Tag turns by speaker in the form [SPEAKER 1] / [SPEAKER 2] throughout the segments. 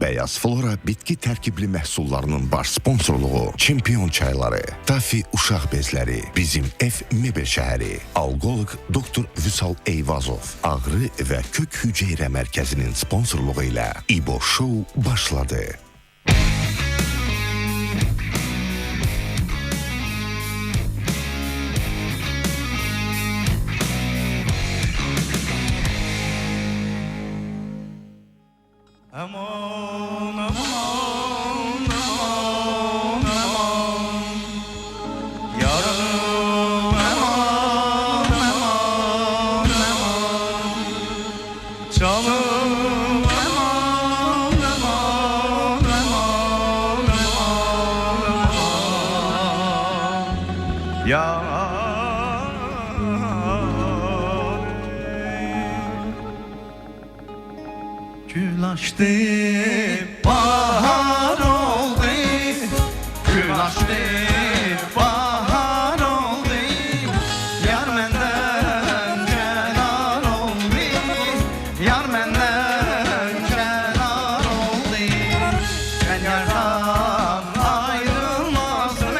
[SPEAKER 1] Beyaz Flora bitki tərkibli məhsullarının baş sponsorluğu, Çempion çayları, Tafi uşaq bezləri, Bizim Ev mebel şəhəri, Alqoloq Doktor Vüsal Eyvazov, Ağrı və Kök Hüceyrə Mərkəzinin sponsorluğu ilə İbo Show başladı.
[SPEAKER 2] Aman, aman, aman, aman, yarım aman, aman, aman, canım aman, aman, aman, aman, ya. Gül açtı, bahar oldu. Gül açtı, bahar oldu. Yar menden kenar oldu. Yar menden kenar oldu. Ben yardan ayrılmazdım.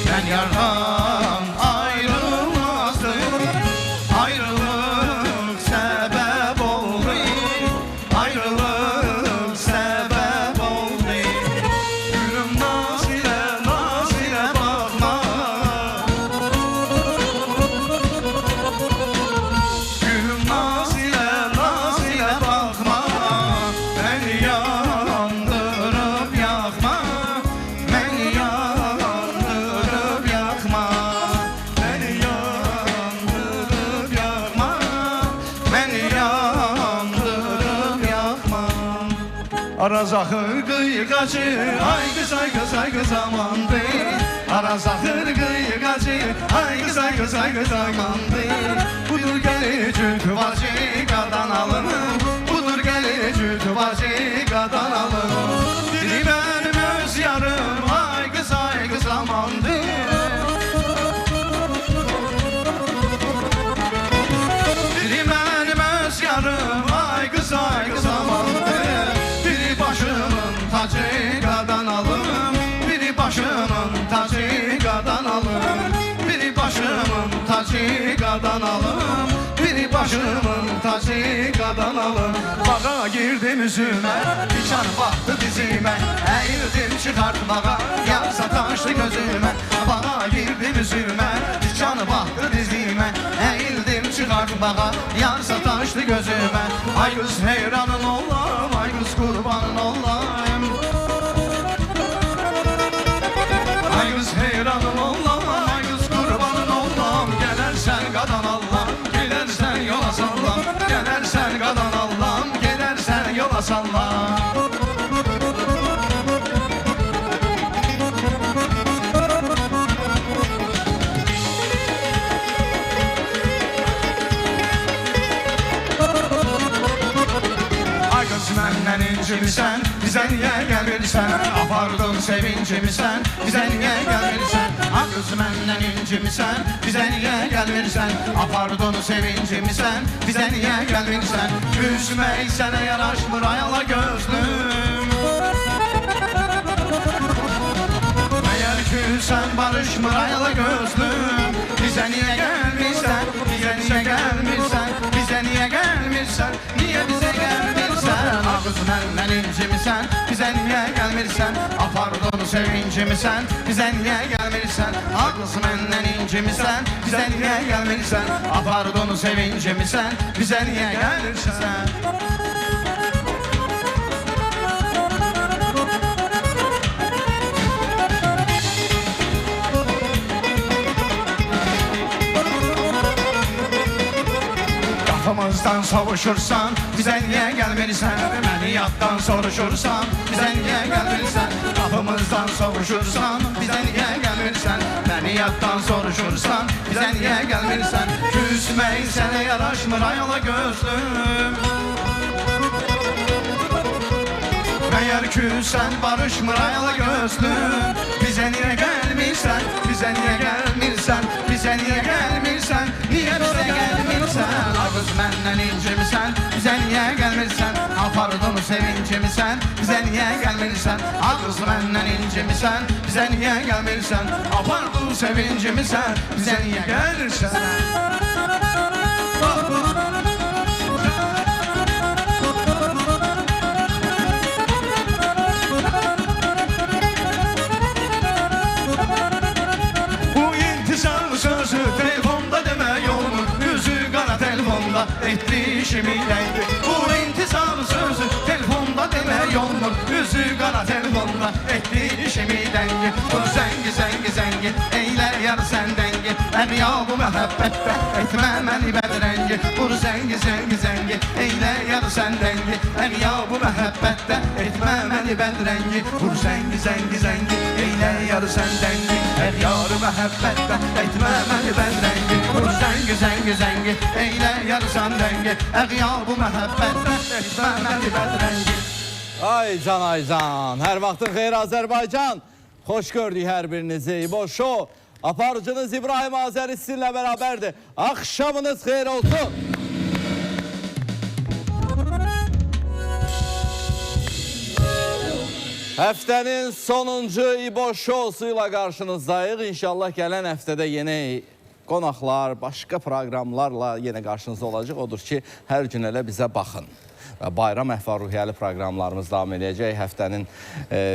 [SPEAKER 2] Ben yardan ayrılmazdım. Ayrılık sebep oldu. Ayrılık sebep oldu. Gülüm Nazire, Nazire bakma. Gülüm Nazire, Nazire bakma. Beni yandırıp yakma. Beni yandırıp yakma. Beni yandırıp yakma. Beni yandırıp yakma. Araz axır qıyqacı, ay qız ay qız ay qız amandı. Araz axır qıyqacı, ay qız ay qız ay qız amandı. Budur gəlicük bacı qadan alım. Budur gəlicük bacı qadan alım. Biri mənim öz yarım, ay qız amandı. Biri mənim öz yarım, ay qız amandı. Biri başımın tacı qadan alım. Biri başımın tacı qadan alım. Biri başımın tacı qadan alım. Biri başımın tacı qadan alım. Bağa girdim üzümə, diçan baxdı dizimə. Əyildim çıxartmağa, yar sataşdı gözümə. Bağa girdim üzümə, diçan baxdı dizimə. Əyildim çıxartmağa, yar sataşdı gözümə. Ay qız heyranın olam, ay qız qurbanın olayım. Ay qız heyranın olam, ay qız qurbanın olam. Gələrsən qadan Allahım, gedərsən yola sallam. Gələrsən qadan Allahım, gedərsən yola sallam. Ay qız məndən incimisən, bizə niyə gəlmirsən? Apardın sevincimisən, bizə niyə gəlmirsən? Ay qız məndən incimisən, bizə niyə gəlmirsən? Apardın sevincimisən, bizə niyə gəlmirsən? Üzmək sənə yaraşmır ayala gözlüm. Məyər ki sən barışmır ayala gözlüm. Bizə niyə gəlmirsən? Bizə niyə gəlmirsən? Bizə niyə gəlmirsən? Niyə bizə gəlmirsən? Ay qız məndən incimisən, bizə niyə gəlmirsən? Apardın sevincimisən, bizə niyə gəlmirsən? Ay qız məndən incimisən, bizə niyə gəlmirsən? Apardın sevincimisən, bizə niyə gəlmirsən? Qafamızdan savuşursan, bizə niyə gəlmirsən? Məni yaddan soruşursan, bizə niyə gəlmirsən? Qafamızdan savuşursan, bizə niyə gəlmirsən? Məni yaddan soruşursan, bizə niyə gəlmirsən? Küsmək sənə yaraşmır ayala gözlüm. Məyər ki sən barışmır ayala gözlüm. Bizə niyə gəlmirsən? Bizə niyə gəlmirsən? Bizə niyə gəlmirsən? Niyə bizə bizə gəlmirsən? Ağız məndən incimisən, bizə niyə gəlmirsən? Apardım sevincimisən, bizə niyə gəlmirsən? Ağız məndən incimisən, bizə niyə gəlmirsən? Apardım sevincimisən, bizə niyə gəlmirsən? Etdi işimiləydi bu intizar sözü telefonda demək olmur üzü qara telefonda etdi işimiləydi bu zəngi zəngi zəngi eylər yar sən dəngi əriya bu məhəbbətdə etmə məni bədrəngi bu zəngi zəngi zəngi eylər yar sən dəngi əriya bu məhəbbətdə etmə məni bədrəngi bu zəngi zəngi zəngi eylər yar sən dəngi əriya bu məhəbbətdə etmə məni bədrəngi bu zəngi zəngi zəngi eylər yar sən dəngi əriya bu məhəbbətdə etmə məni bədrəngi.
[SPEAKER 3] Ay can, hər vaxtın xeyir Azərbaycan. Xoş gördük hər birinizi. İbo Show, aparıcınız İbrahim Azəri sizinlə bərabərdir. Axşamınız xeyir olsun. Həftənin sonuncu İbo Show'su ilə qarşınızdayıq. İnşallah gələn həftədə yeni qonaqlar, başqa proqramlarla yenə qarşınızda olacaq. Odur ki, hər gün elə bizə baxın. Bayram əhval-ruhiyyəli proqramlarımız davam edəcək. Həftənin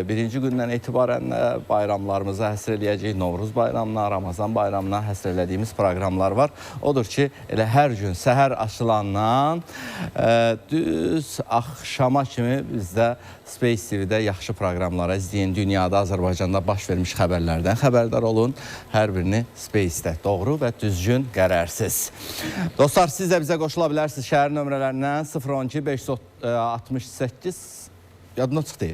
[SPEAKER 3] birinci gündən etibarən bayramlarımızı həsr eləyəcək. Novruz bayramına, Ramazan bayramına həsr elədiyimiz proqramlar var. Odur ki, elə hər gün səhər açılandan düz axşama kimi bizdə Space TV-də yaxşı proqramlara izləyin. Dünyada, Azərbaycanda baş vermiş xəbərlərdən xəbərdar olun. Hər birini Space-də doğru və düzgün qərərsiz. Dostlar, siz də bizə qoşula bilərsiniz şəhər nömrələrindən 012 568 yadına çıxdı.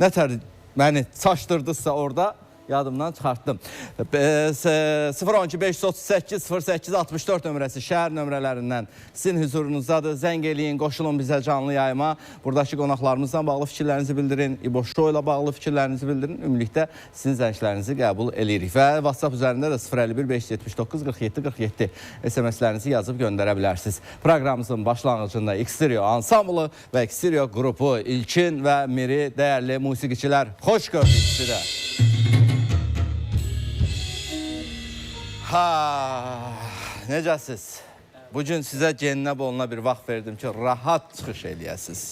[SPEAKER 3] Nətər məni çaşdırdısa orada yadımdan çıxartdım. 012 538 08 64 nömrəsi şəhər nömrələrindən sizin huzurunuzdadır. Zəng eləyin, qoşulun bizə canlı yayıma. Buradakı qonaqlarımızla bağlı fikirlərinizi bildirin. İbo Show ilə bağlı fikirlərinizi bildirin. Ümumilikdə sizin zənglərinizi qəbul edirik. Və WhatsApp üzərində də 051 579 47 47 SMS-lərinizi yazıb göndərə bilərsiniz. Proqramımızın başlanğıcında Xstereo ansamblı və Xstereo qrupu İlkin və Miri dəyərli musiqiçilər. Xoş gördük sizi də. Necəsiz? Bugün sizə geninə boluna bir vaxt verdim ki, rahat çıxış eləyəsiniz.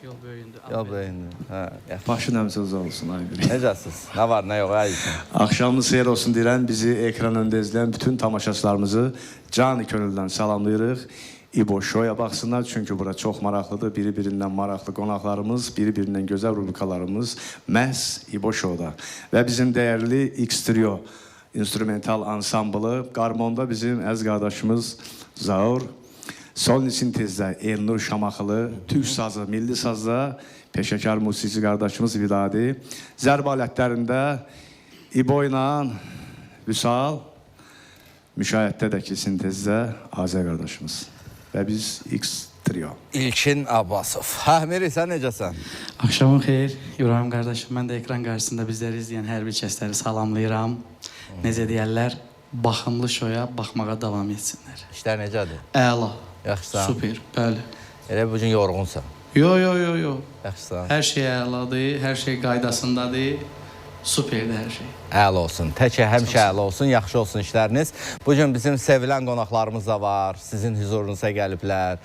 [SPEAKER 4] Yol böyündü.
[SPEAKER 3] Yol böyündü.
[SPEAKER 5] Başın həmsəz olsun.
[SPEAKER 3] Necəsiz? Nə var, nə yox?
[SPEAKER 5] Axşamınız xeyir olsun deyirəm. Bizi ekran öndə izləyən bütün tamaşaçılarımızı canı könüldən salamlayırıq. İbo Show'a baxsınlar, çünki bura çox maraqlıdır. Biri-birindən maraqlı qonaqlarımız, biri-birindən gözəl rubrikalarımız məhz İbo Show'da. Və bizim dəyərli Xstereo instrumental ansamblı, qarmonda bizim əziz qardaşımız Zaur, solni sintezdə Elnur Şamaxılı, türk sazı, milli sazda peşəkar musiqi qardaşımız Vidadi, zərb alətlərində İbo ilə Vüsal, müşahiddədəki sintezdə Azər qardaşımız və biz Xstereo.
[SPEAKER 3] İlkin Abbasov. Miri, sən necəsən?
[SPEAKER 4] Axşamın xeyir, İbrahim qardaşım. Mən də ekran qarşısında bizləri izləyən hər bir kəsləri salamlayıram. Necə deyərlər, baxımlı şoya baxmağa davam etsinlər.
[SPEAKER 3] İşlər necədir?
[SPEAKER 4] Əla.
[SPEAKER 3] Yaxşısan?
[SPEAKER 4] Super, bəli.
[SPEAKER 3] Elə bugün yorğunsan.
[SPEAKER 4] Yo.
[SPEAKER 3] Yaxşısan?
[SPEAKER 4] Hər şey əladır, hər şey qaydasındadır. Superdir hər şey.
[SPEAKER 3] Əla olsun. Təkə həmişə əla olsun, yaxşı olsun işləriniz. Bugün bizim sevilən qonaqlarımız da var. Sizin huzurunuza gəliblər.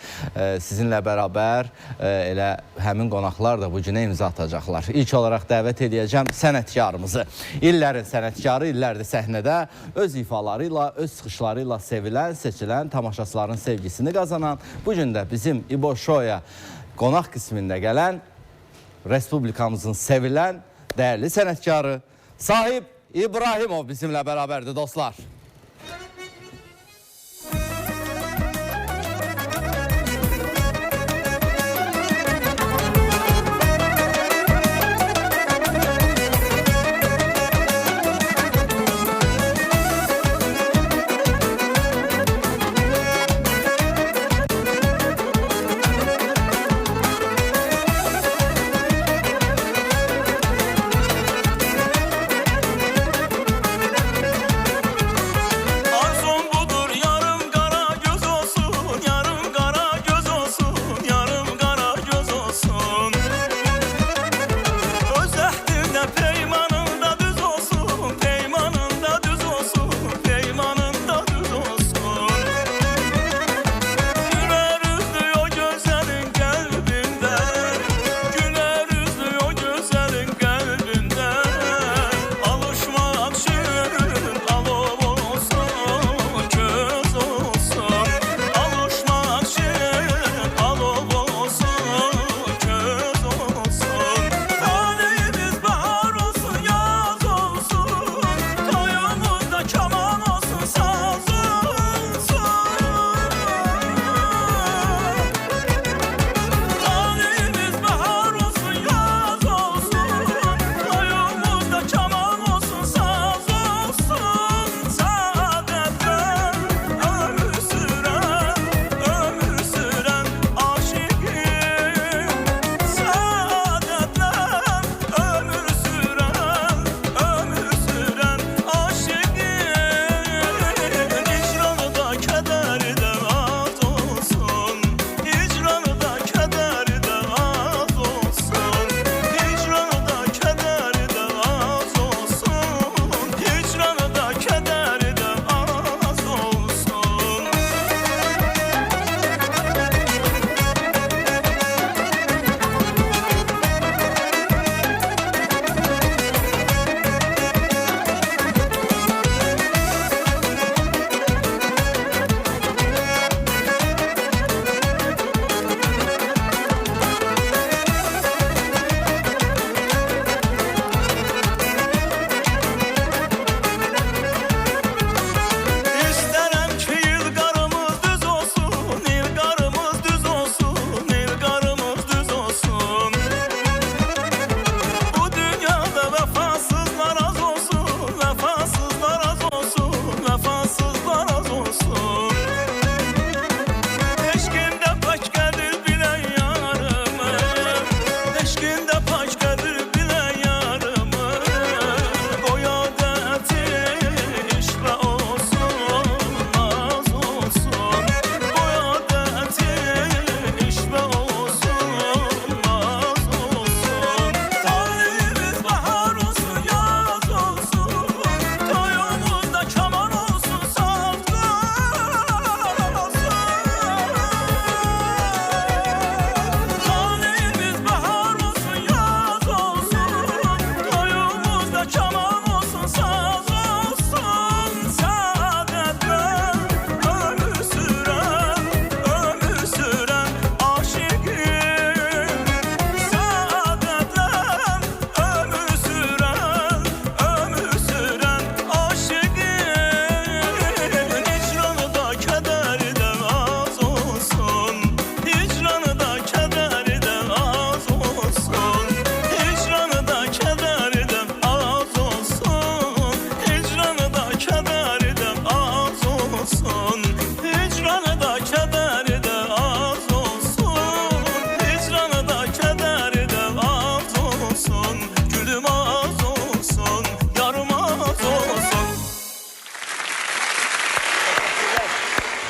[SPEAKER 3] Sizinlə bərabər elə həmin qonaqlar da bugünə imza atacaqlar. İlk olaraq dəvət edəcəm sənətkarımızı. İllərin sənətkarı, illərdir səhnədə öz ifaları ilə, öz çıxışları ilə sevilən, seçilən, tamaşaçıların sevgisini qazanan, bugün də bizim İbo Show'a qonaq qismində gələn, Respublikamızın sevilən, dəyərli sənətkarı Sahib İbrahimov bizimlə bərabərdir dostlar.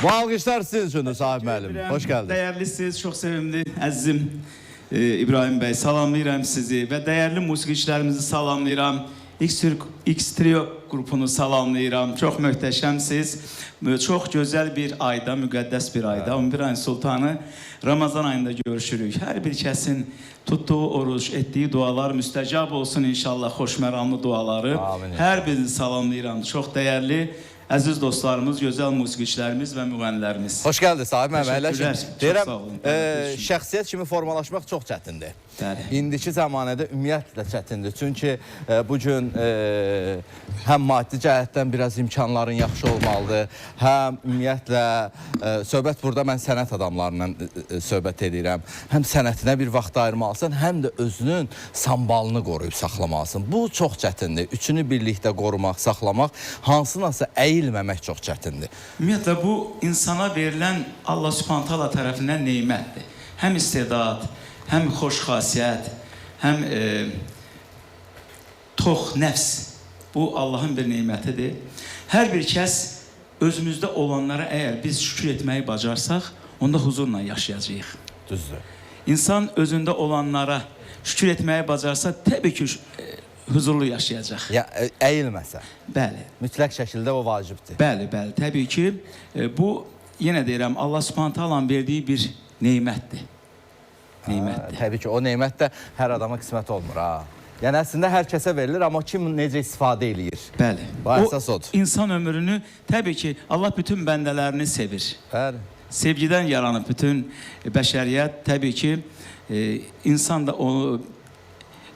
[SPEAKER 3] Bu alqışlar sizin üçündür Sahib müəllim. Hoş geldiniz.
[SPEAKER 6] Değerlisiniz, çok sevimli əzizim İbrahim Bey. Salamlayıram sizi və dəyərli musiqiçilərimizi salamlayıram. X Trio qrupunu salamlayıram. Çox möhtəşəmsiz. Çox gözəl bir ayda, müqəddəs bir ayda, 11 ayın sultanı Ramazan ayında görüşürük. Hər bir kəsin tutduğu oruç, etdiyi dualar müstəcab olsun inşallah, xoşməramlı duaları.
[SPEAKER 3] Amin.
[SPEAKER 6] Hər birini salamlayıram. Çox dəyərli əziz dostlarımız, gözəl musiqiçilərimiz və müğənnilərimiz.
[SPEAKER 3] Hoş geldiniz Sahib müəllim.
[SPEAKER 6] Təşəkkürlər.
[SPEAKER 3] Əyləşin.
[SPEAKER 6] Çox
[SPEAKER 3] Deyirəm,
[SPEAKER 6] sağ olun.
[SPEAKER 3] şəxsiyyət kimi formalaşmaq çox çətindir.
[SPEAKER 6] Bəli.
[SPEAKER 3] İndiki zamanədə ümumiyyətlə çətindir. Çünki bu gün həm maddi cəhətdən biraz imkanların yaxşı olmalıdır, həm ümumiyyətlə söhbət burada mən sənət adamlarından söhbət edirəm. Həm sənətinə bir vaxt ayırmalısan, həm də özünün sambalını qoruyub saxlamalısın. Bu çox çətindir. Üçünü birlikdə qorumaq, saxlamaq, hansınasa əyilməmək çox çətindir.
[SPEAKER 6] Ümumiyyətlə bu insana verilən Allah Subhanahu taala tərəfindən nemətdir. Həm istedad, həm xoş xasiyyət, həm tox nəfs. Bu Allahın bir nemətidir. Hər bir kəs özümüzdə olanlara əgər biz şükür etməyi bacarsaq, onda huzurla yaşayacağıq.
[SPEAKER 3] Düzdür.
[SPEAKER 6] İnsan özündə olanlara şükür etməyi bacarsa, təbii ki huzurlu yaşayacaq.
[SPEAKER 3] Ya əyilməsə.
[SPEAKER 6] Bəli.
[SPEAKER 3] Mütləq şəkildə o vacibdir.
[SPEAKER 6] Bəli, bəli. Təbii ki bu yenə deyirəm Allah Subhanahu taalanın verdiyi bir nemətdir. Nemətdir.
[SPEAKER 3] Təbii ki, o nemət də hər adama qismət olmur ha. Yəni əslində hər kəsə verilir, amma kim necə istifadə eləyir?
[SPEAKER 6] Bəli.
[SPEAKER 3] Bu əsas odur.
[SPEAKER 6] İnsan ömrünü təbii ki Allah bütün bəndələrini sevir.
[SPEAKER 3] Bəli.
[SPEAKER 6] Sevgidən yaranıb bütün bəşəriyyət, təbii ki insan da o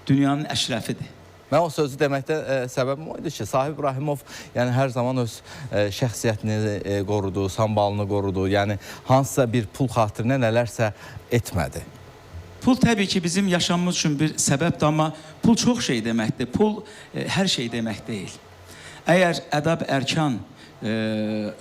[SPEAKER 6] dünyanın əşrəfidir.
[SPEAKER 3] Mən o sözü deməkdə səbəbim oydu ki, Sahib İbrahimov yəni hər zaman öz şəxsiyyətini qorudu, sambalını qorudu. Yəni hansısa bir pul xatirinə nələrsə etmədi.
[SPEAKER 6] Pul təbii ki bizim yaşamımız üçün bir səbəbdir, amma pul çox şey deməkdir. Pul hər şey demək deyil. Əgər ədab, ərkan,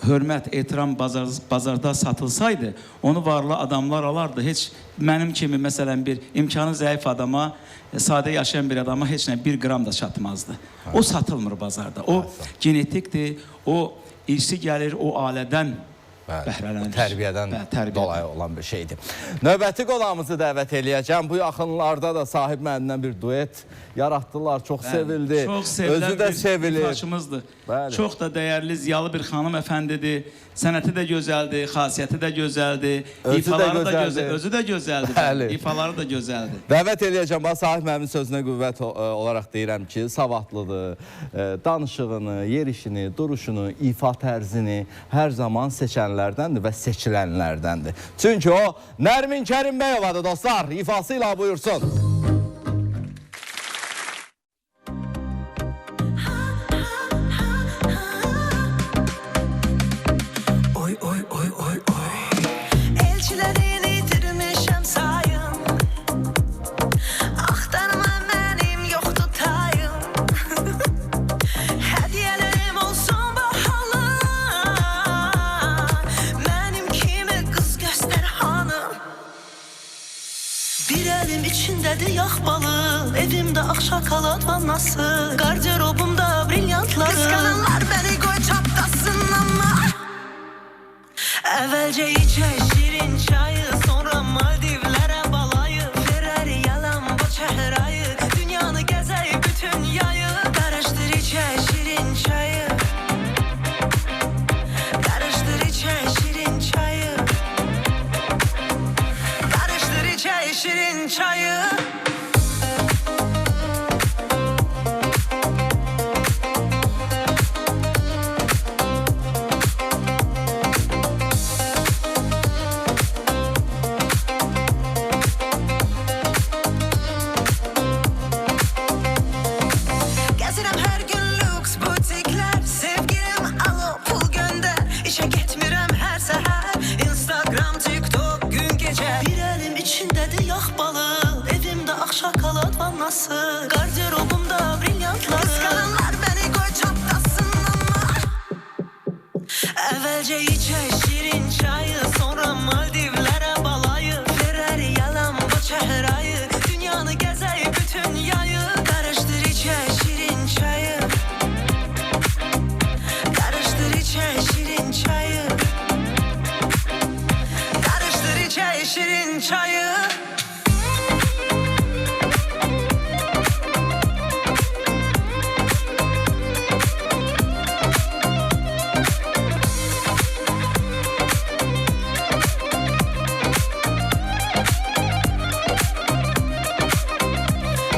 [SPEAKER 6] hörmət, ehtiram bazarda satılsaydı, onu varlı adamlar alardı. Heç mənim kimi məsələn bir imkanı zəif adama, sadə yaşayan bir adama heç nə 1 qram da çatmazdı. O satılmır bazarda. O genetikdir, o irsi gəlir, o ailədən bəhrələnir.
[SPEAKER 3] Tərbiyədən dolayı olan bir şeydir. Növbəti qonağımızı dəvət eləyəcəm. Bu yaxınlarda da Sahib müəllimdən bir duet yaratdılar. Çox sevildi.
[SPEAKER 6] Çox sevilən
[SPEAKER 3] özü də sevilir.
[SPEAKER 6] bir ifaçımızdır.
[SPEAKER 3] Bəli.
[SPEAKER 6] Çox da dəyərli, ziyalı bir xanım əfəndidir. Sənəti də gözəldir, xasiyyəti də gözəldir. İfaları da gözəldir. Özü də gözəldir.
[SPEAKER 3] Bəli.
[SPEAKER 6] İfaları da gözəldir.
[SPEAKER 3] Dəvət eləyəcəm. Bax, Sahib müəllimin sözünə qüvvət olaraq deyirəm ki, savadlıdır. Danışığını, yerişini, duruşunu, ifa tərzini hər zaman seçənlərdəndir və seçilənlərdəndir. Çünki o Nərmin Kərimbəyovadır dostlar. İfası ilə buyursun.
[SPEAKER 7] Evimde akşakalat vannası, garderobumda brilyantları. Kıskanırlar beni koy çatlasın ama evvelce içer şirin çayı, sonra Maldivlere balayı. Ferrari yalan bu çehrayı, dünyanı gezer bütün yayı. Karıştır içer şirin çayı, karıştır içer şirin çayı, karıştır içer şirin çayı. Instagram, TikTok, gün gece. Bir elim içindedir yak balı, evim şirin çayı.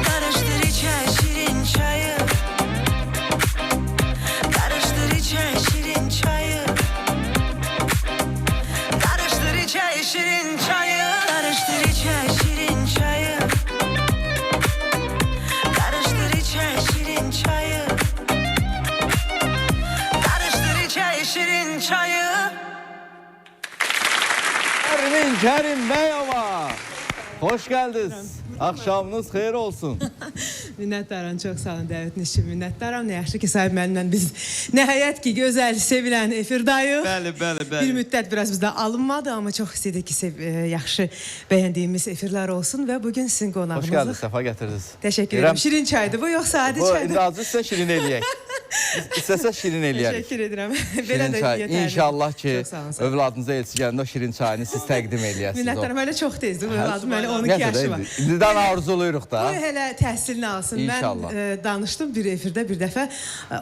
[SPEAKER 7] Karıştır içe şirin çayı. Karıştır içe şirin çayı. Karıştır içe şirin çayı. Karıştır içe şirin çayı. Karıştır içe şirin çayı. Karıştır içe şirin çayı.
[SPEAKER 3] Ermin Kerim Beyova. Hoş geldiniz. Akşamınız hayır olsun.
[SPEAKER 8] Minnətdaram, çox sağ olun dəvətiniz üçün minnətdaram. Nə yaxşı ki, sahib mənimlə biz nəhayət ki, gözəl, sevilən efirdayıq.
[SPEAKER 6] Bəli.
[SPEAKER 8] Bir müddət biraz bizdə alınmadı, amma çox istədik ki, yaxşı bəyəndiyimiz efirlər olsun və bugün sizin
[SPEAKER 3] Hoş geldiniz,
[SPEAKER 8] qonağımızıq.
[SPEAKER 3] sefa getirdiniz.
[SPEAKER 8] Təşəkkür ederim. Şirin çaydı bu, yoxsa adi
[SPEAKER 3] Bu
[SPEAKER 8] çaydı?
[SPEAKER 3] indi azı sizə şirin eləyək. İstəsə şirin eləyərik.
[SPEAKER 8] Təşəkkür edirəm. Belə
[SPEAKER 3] Şirin
[SPEAKER 8] də
[SPEAKER 3] çay.
[SPEAKER 8] yetərli.
[SPEAKER 3] İnşallah ki,
[SPEAKER 8] Çox sağ olun, sağ olun.
[SPEAKER 3] övladınıza elçi gələndə o şirin çayını siz təqdim eləyəsiniz.
[SPEAKER 8] Minnətdaram, hələ çox tezdir. Övladım hələ 12 yaşı var.
[SPEAKER 3] İndidən arzuluyuruq da.
[SPEAKER 8] O hələ təhsilini alsın.
[SPEAKER 3] İnşallah.
[SPEAKER 8] Mən danışdım bir efirdə bir dəfə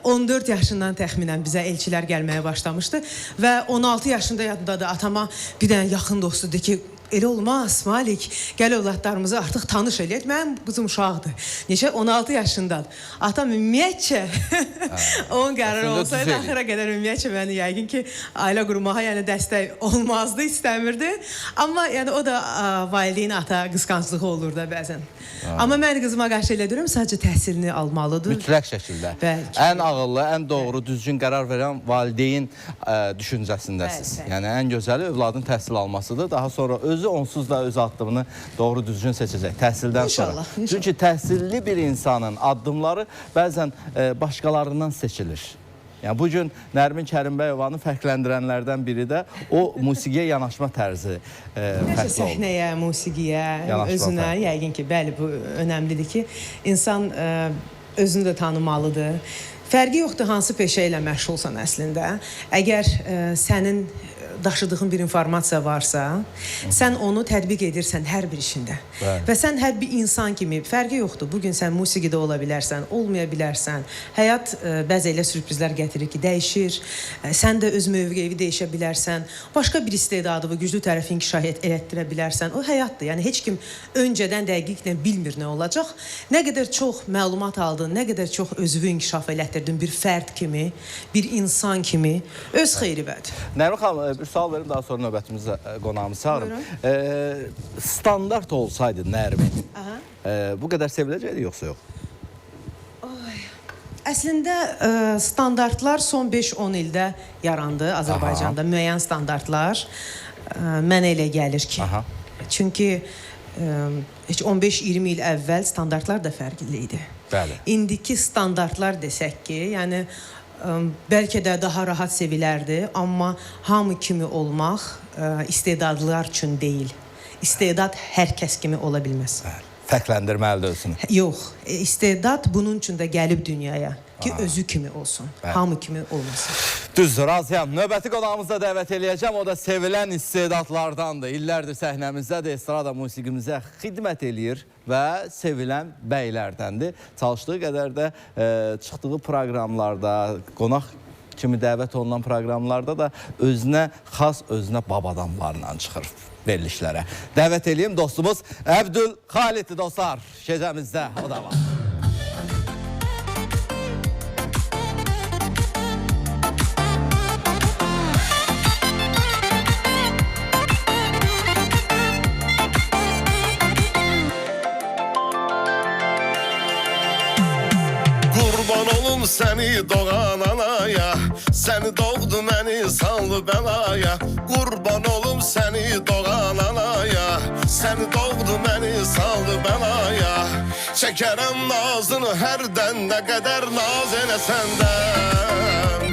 [SPEAKER 8] 14 yaşından təxminən bizə elçilər gəlməyə başlamışdı və 16 yaşında yadındadır atama bir dənə yaxın dostu dedi ki, elə olmaz Malik, gəl övladlarımızı artıq tanış eləyək. Mənim qızım uşaqdır. Neçə? 16 yaşındadır. Atam ümumiyyətcə onun qərarı
[SPEAKER 3] Əslində
[SPEAKER 8] olsaydı
[SPEAKER 3] düz eləyir.
[SPEAKER 8] axıra qədər ümumiyyətcə məni yəqin ki, ailə qurmağa yəni dəstək olmazdı, istəmirdi. Amma yəni o da valideyn ata qısqanclığı olur da bəzən. Amma mən qızıma qarşı elə deyirəm, sadəcə təhsilini almalıdır.
[SPEAKER 3] Mütləq şəkildə.
[SPEAKER 8] Bəli.
[SPEAKER 3] Ən ağıllı, ən doğru, düzgün qərar verən valideyn düşüncəsindəsiz.
[SPEAKER 8] Bəli, bəli.
[SPEAKER 3] Yəni ən gözəli övladın təhsil almasıdır. Daha sonra özü onsuz da öz addımını doğru düzgün seçəcək təhsildən sonra.
[SPEAKER 8] İnşallah, inşallah.
[SPEAKER 3] Çünki təhsilli bir insanın addımları bəzən başqalarından seçilir. Yəni bu gün Nərmin Kərimbəyovanı fərqləndirənlərdən biri də o musiqiyə yanaşma tərzi
[SPEAKER 8] Nəsə
[SPEAKER 3] fərqli oldu.
[SPEAKER 8] səhnəyə, musiqiyə,
[SPEAKER 3] Yanaşma
[SPEAKER 8] özünə,
[SPEAKER 3] fərqli.
[SPEAKER 8] yəqin ki, bəli bu önəmlidir ki, insan özünü də tanımalıdır. Fərqi yoxdur hansı peşə ilə məşğulsan əslində. Əgər sənin daşıdığın bir informasiya varsa, sən onu tətbiq edirsən hər bir işində.
[SPEAKER 3] Bəli.
[SPEAKER 8] Və sən hər bir insan kimi, fərqi yoxdur. Bugün sən musiqidə ola bilərsən, olmaya bilərsən. Həyat bəzi elə sürprizlər gətirir ki, dəyişir. Sən də öz mövqeyi dəyişə bilərsən. Başqa bir istedadı və güclü tərəfi inkişaf elətdirə bilərsən. O həyatdır. Yəni heç kim öncədən dəqiqlə bilmir nə olacaq. Nə qədər çox məlumat aldın, nə qədər çox özünü inkişaf elətdirdin bir fərd kimi, bir insan kimi, öz xeyri bədir.
[SPEAKER 3] Nərmin xanım, bir sual verim, daha sonra növbətimizdə qonağımızı çağırım. Standart olsaydı Nərmin, bu qədər seviləcəkdi yoxsa yox?
[SPEAKER 8] Əslində standartlar son 5-10 ildə yarandı Azərbaycanda. Müəyyən standartlar mənə elə gəlir ki.
[SPEAKER 3] Aha.
[SPEAKER 8] Çünki heç 15-20 il əvvəl standartlar da fərqli idi.
[SPEAKER 3] Bəli.
[SPEAKER 8] İndiki standartlar desək ki, yəni bəlkə də daha rahat sevilərdi, amma hamı kimi olmaq istedadlılar üçün deyil. İstedad hər kəs kimi ola bilməz.
[SPEAKER 3] Fərqləndirməlidir özünü.
[SPEAKER 8] Yox, istedad bunun üçün də gəlib dünyaya ki, özü kimi olsun, hamı kimi olmasın.
[SPEAKER 3] Düzdür, razıyam. Növbəti qonağımızda dəvət eləyəcəm. O da sevilən istedadlardandır. İllərdir səhnəmizdədir, estrada musiqimizə xidmət eləyir və sevilən bəylərdəndir. Çalışdığı qədər də çıxdığı proqramlarda, qonaq kimi dəvət olunan proqramlarda da özünə xas, özünə babadanlarla çıxır verilişlərə. Dəvət eləyim dostumuz Əbdül Xaliddir dostlar. Gecəmizdə o da var.
[SPEAKER 9] Qurban olum səni doğan anaya, səni doğdu məni saldı bəlaya. Qurban olum səni doğan anaya, səni doğdu məni saldı bəlaya. Çəkərəm nazını hərdən, nə qədər naz elə səndən.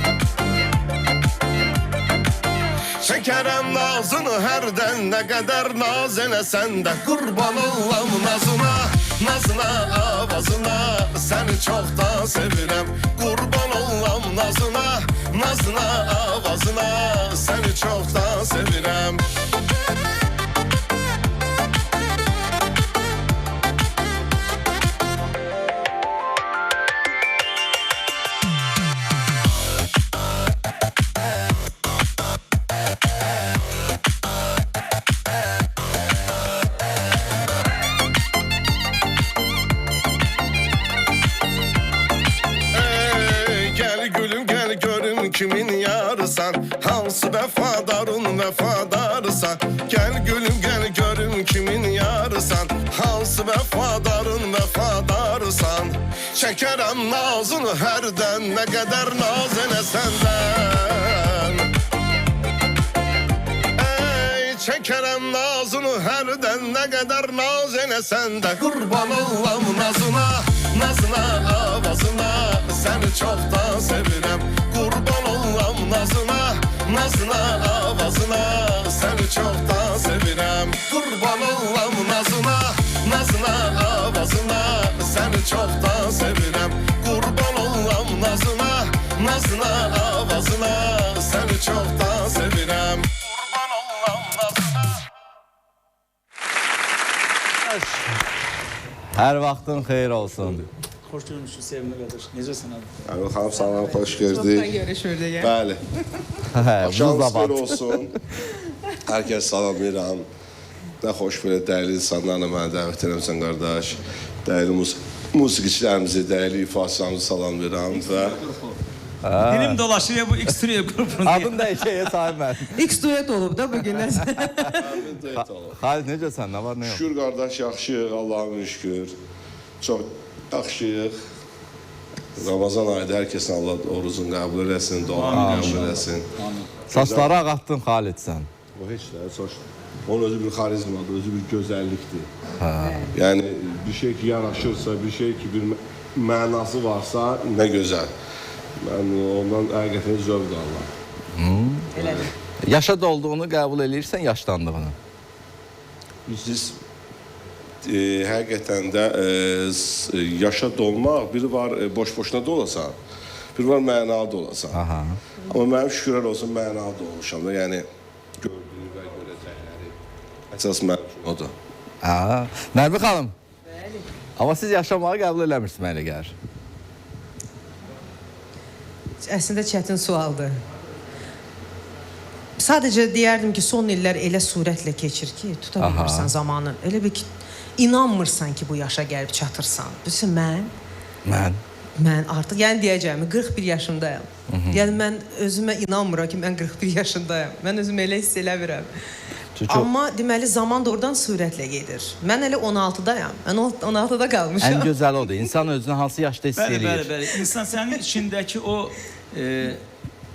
[SPEAKER 9] Çəkərəm nazını hərdən, nə qədər naz elə səndə. Qurban olam nazına, nazına, avazına, səni çoxdan sevirəm. Qurban olam nazına, nazına, avazına, səni çoxdan sevirəm. kimin yarısan Hansı vəfadarın vəfadarısan Gəl gülüm gəl görüm kimin yarısan Hansı vəfadarın vəfadarısan Çəkərəm nazını hərdən Nə qədər naz elə səndən Çəkərəm nazını hərdən Nə qədər naz elə səndə Qurban olam nazına Nazına, avazına Səni çoxdan sevirəm Qurban olam nazına Nazına, avazına Səni çoxdan sevirəm Qurban olam nazına Nazına, avazına Səni çoxdan sevirəm Qurban olam nazına Nazına, avazına Səni çoxdan sevirəm Qurban olam nazına
[SPEAKER 3] Hər vaxtın xeyir olsun.
[SPEAKER 6] Xoş görmüşsün sevimli qardaş. Necəsən abi?
[SPEAKER 9] Əmir xanım salam, xoş gördük.
[SPEAKER 8] görüşürdük.
[SPEAKER 9] Bəli.
[SPEAKER 3] Hə,
[SPEAKER 9] Axşamınız
[SPEAKER 3] buzla
[SPEAKER 9] xeyir
[SPEAKER 3] bat.
[SPEAKER 9] olsun. Hər kəs salamlayıram. Nə xoş belə dəyərli insanlarla mənə dəvət eləmişsən qardaş. Dəyərli musiqiçilərimizi, dəyərli ifaçılarımızı salamlayıram və
[SPEAKER 6] Dilim dolaşır ya bu X-Trio qrupunu deyə.
[SPEAKER 3] Adın dəyişəyə sahib mən.
[SPEAKER 8] X duet olub da bugün.
[SPEAKER 3] Xalid necəsən? Nə var, nə yox?
[SPEAKER 9] şükür qardaş, yaxşıyıq, Allah'a şükür. Çox yaxşıyıq. Ramazan ayında hər kəsin Allah orucunu qəbul eləsin, duanı qəbul eləsin.
[SPEAKER 3] Saçları ağartdın Xalid sən.
[SPEAKER 9] O heç də, saç. Onun özü bir xarizmadır, özü bir gözəllikdir. Yəni bir şey ki yaraşırsa, bir şey ki bir mənası varsa, nə gözəl. Mən ondan həqiqətən zövq alıram.
[SPEAKER 3] Yaşa dolduğunu qəbul eləyirsən, yaşlandığını.
[SPEAKER 9] Siz həqiqətən də yaşa dolmaq, biri var boş-boşuna da olasan, biri var mənalı da olasan.
[SPEAKER 3] Aha.
[SPEAKER 9] Amma mənim şükürlər olsun mənalı da olmuşam da, yəni gördüyü və görəcəkləri əsas mənim odur.
[SPEAKER 3] Nərbi xanım. Bəli. Amma siz yaşamağı qəbul eləmirsiniz mənə gəlir.
[SPEAKER 8] Əslində çətin sualdır. Sadəcə deyərdim ki, son illər elə sürətlə keçir ki, tuta bilmirsən zamanı. Elə bir ki, inanmırsan ki, bu yaşa gəlib çatırsan. Bilirsən, mən artıq, yəni deyəcəyim, 41 yaşındayım. Yəni mən özümə inanmıram ki, mən 41 yaşındayım. Mən özümü elə hiss eləmirəm. Amma deməli, zaman da oradan sürətlə gedir. Mən elə 16-dayam. Mən 16-da qalmışam.
[SPEAKER 3] Ən gözəl odur. İnsan özünü hansı yaşda hiss eləyir?
[SPEAKER 6] Bəli. İnsan sənin içindəki o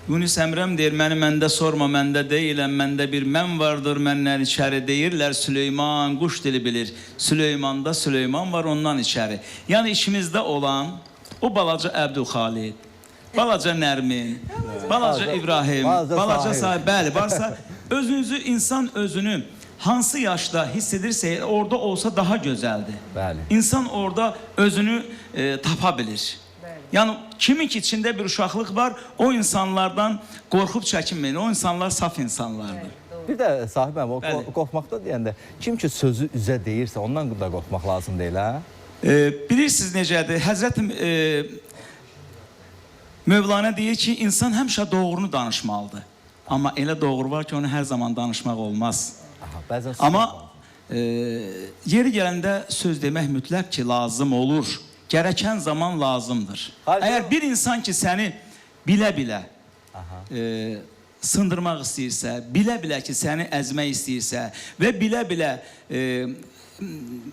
[SPEAKER 6] Yunus Əmrəm deyir, məni məndə sorma, məndə deyiləm, məndə bir mən vardır, məndən içəri deyirlər, Süleyman quş dili bilir. Süleymanda Süleyman var, ondan içəri. Yəni içimizdə olan o balaca Əbdülxalid, balaca Nərmin, balaca İbrahim, balaca sahib, bəli, varsa özünüzü, insan özünü hansı yaşda hiss edirsə, orada olsa daha gözəldir.
[SPEAKER 3] Bəli.
[SPEAKER 6] İnsan orada özünü tapa bilir. Yəni kimin ki içində bir uşaqlıq var, o insanlardan qorxub çəkinməyin. O insanlar saf insanlardır.
[SPEAKER 3] Bir də sahibəm, o qorxmaqda deyəndə kim ki sözü üzə deyirsə, ondan da qorxmaq lazım deyil, hə?
[SPEAKER 6] Bilirsiniz necədir? Həzrətim Mövlana deyir ki, insan həmişə doğrunu danışmalıdır. Amma elə doğru var ki, onu hər zaman danışmaq olmaz. Amma yeri gələndə söz demək mütləq ki, lazım olur. Gərəkən zaman lazımdır. Əgər bir insan ki, səni bilə-bilə sındırmaq istəyirsə, bilə-bilə ki, səni əzmək istəyirsə və bilə-bilə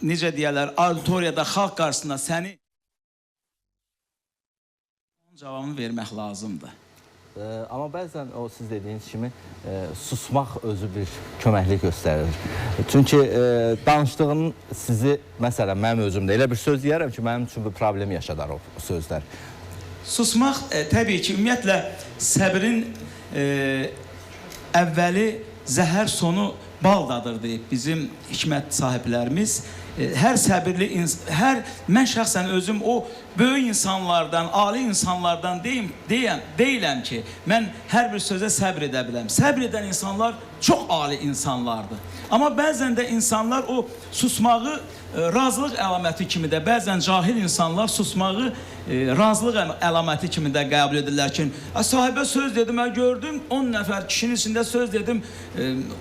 [SPEAKER 6] necə deyərlər, auditoriyada, xalq qarşısında səni cavabını vermək lazımdır.
[SPEAKER 3] Amma bəzən o siz dediyiniz kimi susmaq özü bir köməklik göstərir. Çünki danışdığının sizi, məsələn, mənim özümdə elə bir söz deyərəm ki, mənim üçün bir problem yaşadar o sözlər.
[SPEAKER 6] Susmaq təbii ki, ümumiyyətlə səbrin əvvəli zəhər sonu baldadır deyib bizim hikmət sahiblərimiz. Hər səbirli, mən şəxsən özüm o böyük insanlardan, ali insanlardan deyiləm ki, mən hər bir sözə səbr edə biləm. Səbr edən insanlar çox ali insanlardır. Amma bəzən də insanlar o susmağı razılıq əlaməti kimi də, bəzən cahil insanlar susmağı razılıq əlaməti kimi də qəbul edirlər ki, sahibə söz dedim, mən gördüm, 10 nəfər kişinin içində söz dedim,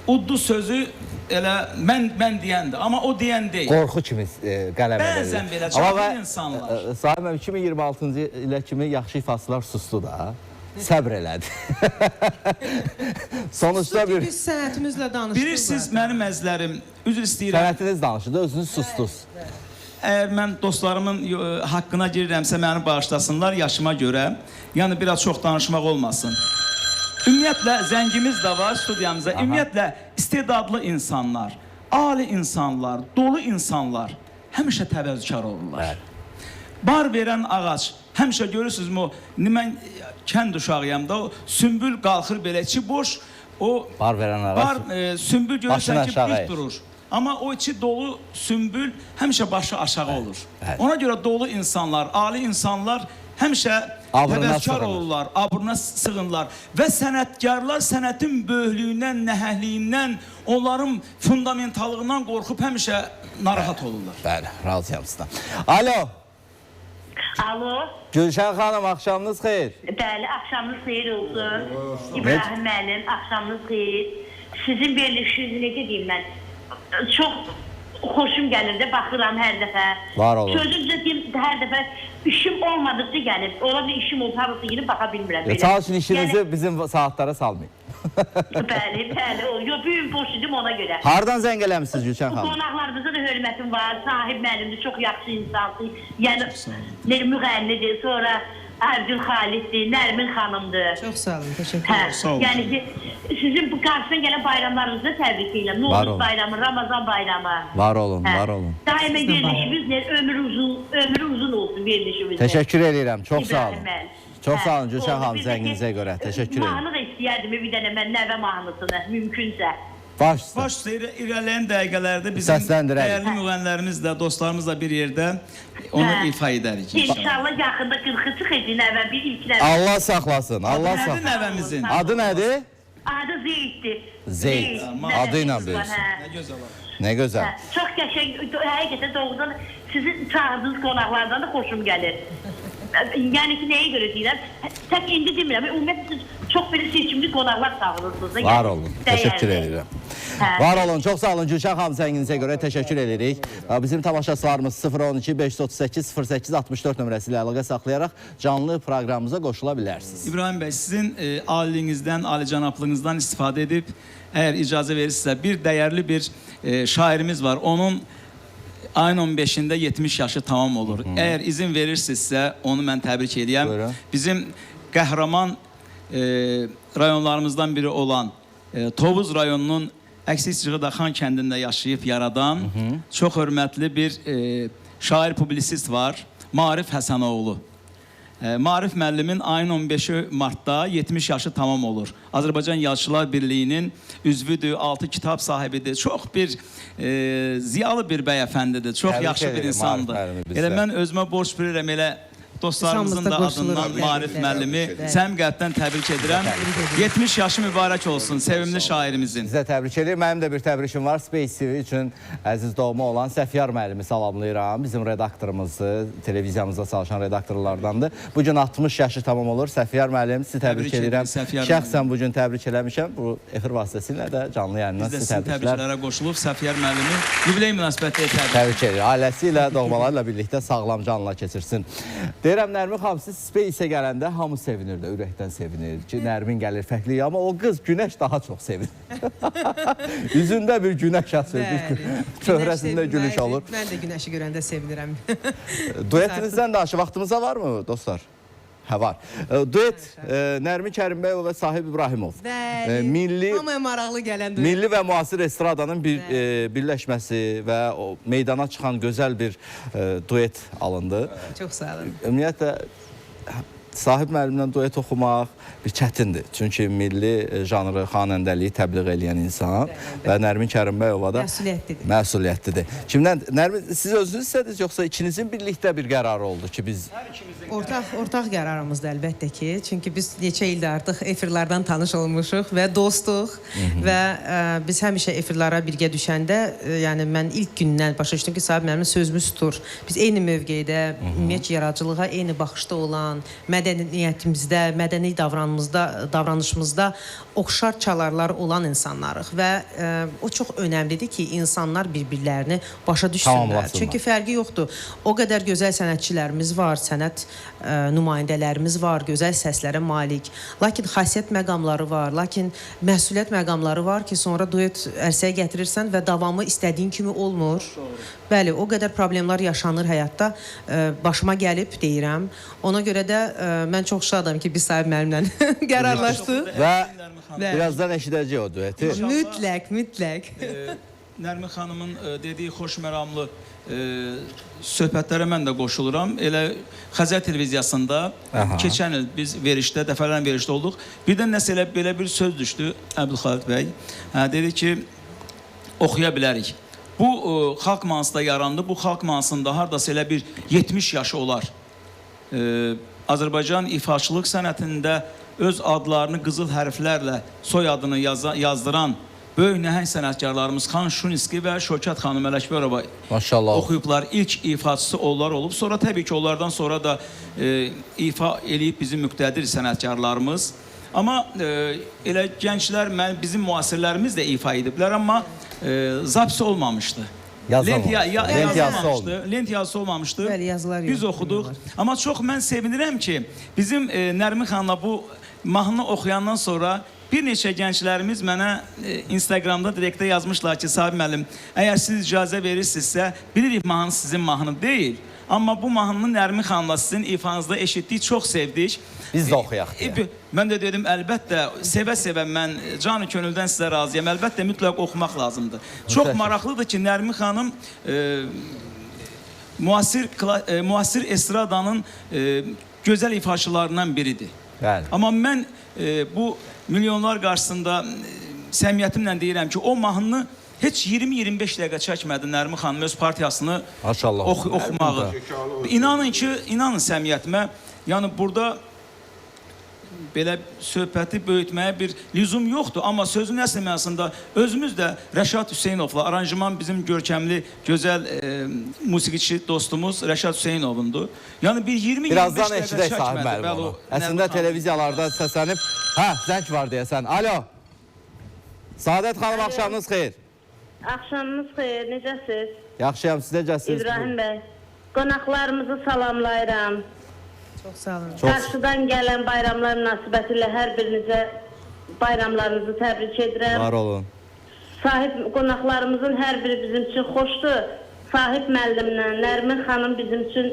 [SPEAKER 6] uddu sözü elə mən deyəndir, amma o deyən deyil.
[SPEAKER 3] Qorxu kimi qələmə verir.
[SPEAKER 6] Bəzən belə cahil insanlar.
[SPEAKER 3] Sahibəm 2026-cı ilə kimi yaxşı ifaçılar sustu da. səbr elədi. Sonuçta bir
[SPEAKER 8] Biz sənətimizlə danışdıq.
[SPEAKER 6] Bilirsiniz, mənim əzlərim, üzr istəyirəm.
[SPEAKER 3] sənətiniz danışdı, özünüz susdunuz.
[SPEAKER 6] Əgər mən dostlarımın haqqına girirəmsə, məni bağışlasınlar yaşıma görə. Yəni, biraz çox danışmaq olmasın. Ümumiyyətlə, zəngimiz də var studiyamıza. Ümumiyyətlə, istedadlı insanlar, ali insanlar, dolu insanlar həmişə təvəzzükar olurlar. Bar verən ağac, həmişə görürsünüzmü, mən kənd uşağıyam da, o sümbül qalxır belə, içi boş, o
[SPEAKER 3] Bar verən ağac.
[SPEAKER 6] sümbül görürsən
[SPEAKER 3] Başını
[SPEAKER 6] ki,
[SPEAKER 3] aşağı
[SPEAKER 6] düz
[SPEAKER 3] əyir.
[SPEAKER 6] durur. Amma o içi dolu sümbül həmişə başı aşağı olur.
[SPEAKER 3] bəli.
[SPEAKER 6] Ona görə dolu insanlar, ali insanlar həmişə
[SPEAKER 3] Abrına
[SPEAKER 6] təvəzzükar
[SPEAKER 3] sığınır.
[SPEAKER 6] olurlar, abrına sığınırlar. Və sənətkarlar sənətin böyüklüyündən, nəhəhliyindən, onların fundamentallığından qorxub həmişə narahat olurlar.
[SPEAKER 3] Bəli, razıyam sizdən. Alo,
[SPEAKER 10] Alo,
[SPEAKER 3] Gülşən xanım, axşamınız xeyir.
[SPEAKER 10] bəli, axşamınız xeyir olsun. İbrahim müəllim, axşamınız xeyir. Sizin verilişiniz necə deyim mən? Çox xoşum gəlir də, baxıram hər dəfə.
[SPEAKER 3] Var olun.
[SPEAKER 10] Sözümcə deyim, hər dəfə işim olmadıqca gəlib. Ola bir işim olsa, harası girib baxa bilmirəm. belə.
[SPEAKER 3] Çalışın işinizi
[SPEAKER 10] Yəni,
[SPEAKER 3] bizim saatlara salmayın.
[SPEAKER 10] bəli, bəli, o. Yo, büyüm boş idim ona görə.
[SPEAKER 3] Hardan zəng eləmişsiniz Gülşən
[SPEAKER 10] Bu
[SPEAKER 3] xanım?
[SPEAKER 10] qonaqlarınıza da hörmətim var. Sahib müəllimdir, çox yaxşı insandır. Yəni, müğənnidir, sonra Əbdül Xaliddir, Nərmin xanımdır.
[SPEAKER 8] Çox sağ olun, təşəkkür
[SPEAKER 10] Hə,
[SPEAKER 8] ederim.
[SPEAKER 6] Sağ olun.
[SPEAKER 10] yəni ki, sizin bu qarşısına gələn bayramlarınızı təbrik edirəm.
[SPEAKER 3] Var olun.
[SPEAKER 10] Novruz bayramı, Ramazan bayramı.
[SPEAKER 3] Var olun,
[SPEAKER 10] Hə.
[SPEAKER 3] var olun.
[SPEAKER 10] Daima verilişimiz ömrü uzun olsun verilişimiz.
[SPEAKER 3] Təşəkkür edirəm, çox sağ olun. Çox
[SPEAKER 10] Hə,
[SPEAKER 3] sağ olun Gülşən
[SPEAKER 10] oldu.
[SPEAKER 3] xanım,
[SPEAKER 10] Bir də ki,
[SPEAKER 3] zənginizə görə. Təşəkkür edirəm.
[SPEAKER 10] Mahnı da istəyərdim bir dənə mən nəvə mahnısını, mümkünsə.
[SPEAKER 3] Baş üstə.
[SPEAKER 6] Baş üstə irəliləyən dəqiqələrdə bizim
[SPEAKER 3] Səsləndirərik.
[SPEAKER 6] dəyərli müğənnilərimizlə, dostlarımızla bir yerdə onu
[SPEAKER 10] Hə.
[SPEAKER 6] ifa edərik.
[SPEAKER 10] İnşallah yaxında 40-ı çıxacaq nəvə, bir ilklər.
[SPEAKER 3] Allah saxlasın, Allah
[SPEAKER 6] Nədir
[SPEAKER 3] saxlasın.
[SPEAKER 6] nəvəmizin?
[SPEAKER 3] Adı nədir?
[SPEAKER 10] Adı Zeyddir.
[SPEAKER 3] Zeyd.
[SPEAKER 10] Nəvəsiz
[SPEAKER 3] Adıyla
[SPEAKER 10] var,
[SPEAKER 3] böyüsün.
[SPEAKER 10] hə.
[SPEAKER 6] Nə gözəl var.
[SPEAKER 3] Nə gözəl.
[SPEAKER 10] Hə, çox qəşəng, həqiqətən doğrudan sizin çağırdığınız qonaqlardan da xoşum gəlir. Yəni ki, nəyə görə deyirəm? Tək indi demirəm, ümumiyyətlə siz çox belə seçimli qonaqlar çağırırsınız. da,
[SPEAKER 3] Var
[SPEAKER 10] yəni
[SPEAKER 3] olun,
[SPEAKER 10] dəyərli.
[SPEAKER 3] təşəkkür edirəm.
[SPEAKER 10] Hə.
[SPEAKER 3] Var olun, çox sağ olun Gülşən xanım, zənginizə görə təşəkkür edirik. Bizim tamaşaçılarımız 012 538 08 64 nömrəsi ilə əlaqə saxlayaraq canlı proqramımıza qoşula bilərsiniz.
[SPEAKER 6] İbrahim bəy, sizin aliliyinizdən, alicənablığınızdan istifadə edib, əgər icazə verirsinizsə, bir dəyərli bir şairimiz var. Onun ayın 15-də 70 yaşı tamam olur. Əgər izin verirsinizsə, onu mən təbrik edəyəm.
[SPEAKER 3] Buyurun.
[SPEAKER 6] Bizim qəhrəman rayonlarımızdan biri olan Tovuz rayonunun Əksik-Cığıda Xan kəndində yaşayıb yaradan çox hörmətli bir şair publisist var, Marif Həsənoğlu. Marif müəllimin ayın 15-i martda 70 yaşı tamam olur. Azərbaycan Yazıçılar Birliyinin üzvüdür, 6 kitab sahibidir. Çox bir ziyalı bir bəyəfəndidir, çox
[SPEAKER 3] Təbrik
[SPEAKER 6] yaxşı bir
[SPEAKER 3] ederim
[SPEAKER 6] insandır.
[SPEAKER 3] Marif müəllimi bizə.
[SPEAKER 6] Elə mən özümə borc bilirəm, elə dostlarımızın da adından Marif müəllimi səmimi qəlbdən təbrik edirəm. 70 yaşı mübarək olsun sevimli şairimizin.
[SPEAKER 3] Sizə təbrik edirəm. Mənim də bir təbrikim var. Space TV üçün əziz doğma olan Səfyar müəllimi salamlayıram. Bizim redaktorumuzdur, televiziyamızda çalışan redaktorlardandır. Bugün 60 yaşı tamam olur. Səfyar müəllim, sizi təbrik edirəm. Şəxsən bugün təbrik eləmişəm. Bu efir vasitəsilə də canlı yayından
[SPEAKER 6] Biz də
[SPEAKER 3] sizi
[SPEAKER 6] sizin
[SPEAKER 3] təbriklər.
[SPEAKER 6] təbriklərə qoşulub Səfiyar müəllimi yubiley münasibətilə təbrik
[SPEAKER 3] Təbrik edir. Ailəsi ilə, doğmalarla birlikdə sağlam canla keçirsin. Deyirəm, Nərmin xanım, siz Space-ə gələndə hamı sevinir də, ürəkdən sevinir ki, Nərmin gəlir fərqli, amma o qız Günəş daha çox sevinir. Üzündə bir Günəş asır, çöhrəsində gülüş olur.
[SPEAKER 8] Mən də günəşi görəndə sevinirəm.
[SPEAKER 3] Duetinizdən danışı, vaxtımıza varmı dostlar? Hə, var. Duet Nərmin Kərimbəyov və Sahib İbrahimov.
[SPEAKER 8] Bəli,
[SPEAKER 3] Milli
[SPEAKER 8] hamıya maraqlı gələn duet.
[SPEAKER 3] Milli və müasir estradanın birləşməsi və o meydana çıxan gözəl bir duet alındı.
[SPEAKER 8] Çox sağ olun.
[SPEAKER 3] Ümumiyyətlə, Sahib müəllimlə duet oxumaq bir çətindir. Çünki milli janrı, xanəndəliyi təbliğ eləyən insan və Nərmin Kərimbəyova da məsuliyyətlidir. Kimdən? Nərmin, siz özünüz istədiniz, yoxsa ikinizin birlikdə bir qərarı oldu ki, biz...
[SPEAKER 8] Ortaq qərarımızdır əlbəttə ki. Çünki biz neçə ildə artıq efirlərdən tanış olmuşuq və dostuq və biz həmişə efirlərə birgə düşəndə, yəni mən ilk gündən başa düşdüm ki, Sahib müəllimin sözümüz tutur. Biz eyni mövqeydə, ümumiyyətlə yaradıcılığa eyni baxışda olan, mədəniyyətimizdə, mədəni davranışımızda oxşar çalarlar olan insanlarıq və o çox önəmlidir ki, insanlar bir-birlərini başa düşsünlər. Çünki fərqi yoxdur. O qədər gözəl sənətçilərimiz var, sənət nümayəndələrimiz var, gözəl səslərə malik. Lakin xasiyyət məqamları var, lakin məsuliyyət məqamları var ki, sonra duet ərsəyə gətirirsən və davamı istədiyin kimi olmur. Bəli, o qədər problemlər yaşanır həyatda. Başıma gəlib deyirəm. Ona görə də mən çox şadam ki, biz Sahib müəllimlə qərarlaşdıq.
[SPEAKER 3] Və birazdan eşidəcək o dueti.
[SPEAKER 8] Mütləq.
[SPEAKER 6] Nərmin xanımın dediyi xoş məramlı söhbətlərə mən də qoşuluram. Elə Xəzər televiziyasında keçən il biz dəfələrlə verişdə olduq. Birdən nəsə belə bir söz düşdü Əbdülxalid bəy. Dedi ki, oxuya bilərik. Bu xalq mahnısı da yarandı. Bu xalq mahnısında hardasa elə bir 70 yaşı olar. Azərbaycan ifaçılıq sənətində öz adlarını qızıl hərflərlə soyadını yazdıran böyük nəhəng sənətkarlarımız Xan Şuniski və Şökət xanım Ələkbərova oxuyublar. İlk ifaçısı onlar olub. Sonra təbii ki, onlardan sonra da ifa eləyib bizim müqtədir sənətkarlarımız. Amma elə gənclər, bizim müasirlərimiz də ifa ediblər, amma zapsi olmamışdı. Lent yazısı olmamışdı. Biz oxuduq. Amma çox mən sevinirəm ki, bizim Nərmin xanımla bu mahnını oxuyandan sonra bir neçə gənclərimiz mənə Instagramda direktdə yazmışlar ki, Sahib müəllim, əgər siz icazə verirsinizsə, bilirik mahnı sizin mahnı deyil. Amma bu mahnını Nərmin xanımla sizin ifanızda eşitdik, çox sevdik.
[SPEAKER 3] Biz də oxuyaq deyə.
[SPEAKER 6] Mən də dedim, əlbəttə, sevə-sevə mən canı könüldən sizə razıyam. Əlbəttə, mütləq oxumaq lazımdır. Çox maraqlıdır ki, Nərmin xanım müasir estradanın gözəl ifaçılarından biridir. Amma mən bu milyonlar qarşısında səmiyyətimlə deyirəm ki, o mahnını heç 20-25 dəqiqə çəkmədi Nərmin xanım öz partiyasını oxumağı. İnanın səmiyyətimə, yəni burada belə söhbəti böyütməyə bir lüzum yoxdur. Amma sözün əsl mənasında özümüz də Rəşad Hüseynovla, aranjman bizim görkəmli, gözəl musiqiçi dostumuz Rəşad Hüseynovundur. Yəni bir 20-25
[SPEAKER 3] birazdan
[SPEAKER 6] dəqiqə
[SPEAKER 3] eşidək Sahib müəllim onu. Əslində televiziyalarda səslənib, zəng var deyəsən. Alo, Saadət xanım, axşamınız xeyir.
[SPEAKER 10] Axşamınız xeyir, necəsiz?
[SPEAKER 3] Yaxşıyam, siz necəsiz?
[SPEAKER 10] İbrahim bəy, qonaqlarımızı salamlayıram.
[SPEAKER 8] Çox sağ olun.
[SPEAKER 10] Qarşıdan gələn bayramlar münasibətilə hər birinizə bayramlarınızı təbrik edirəm.
[SPEAKER 3] Var olun.
[SPEAKER 10] Sahib qonaqlarımızın hər biri bizim üçün xoşdur. Sahib müəllimlə Nərmin xanım bizim üçün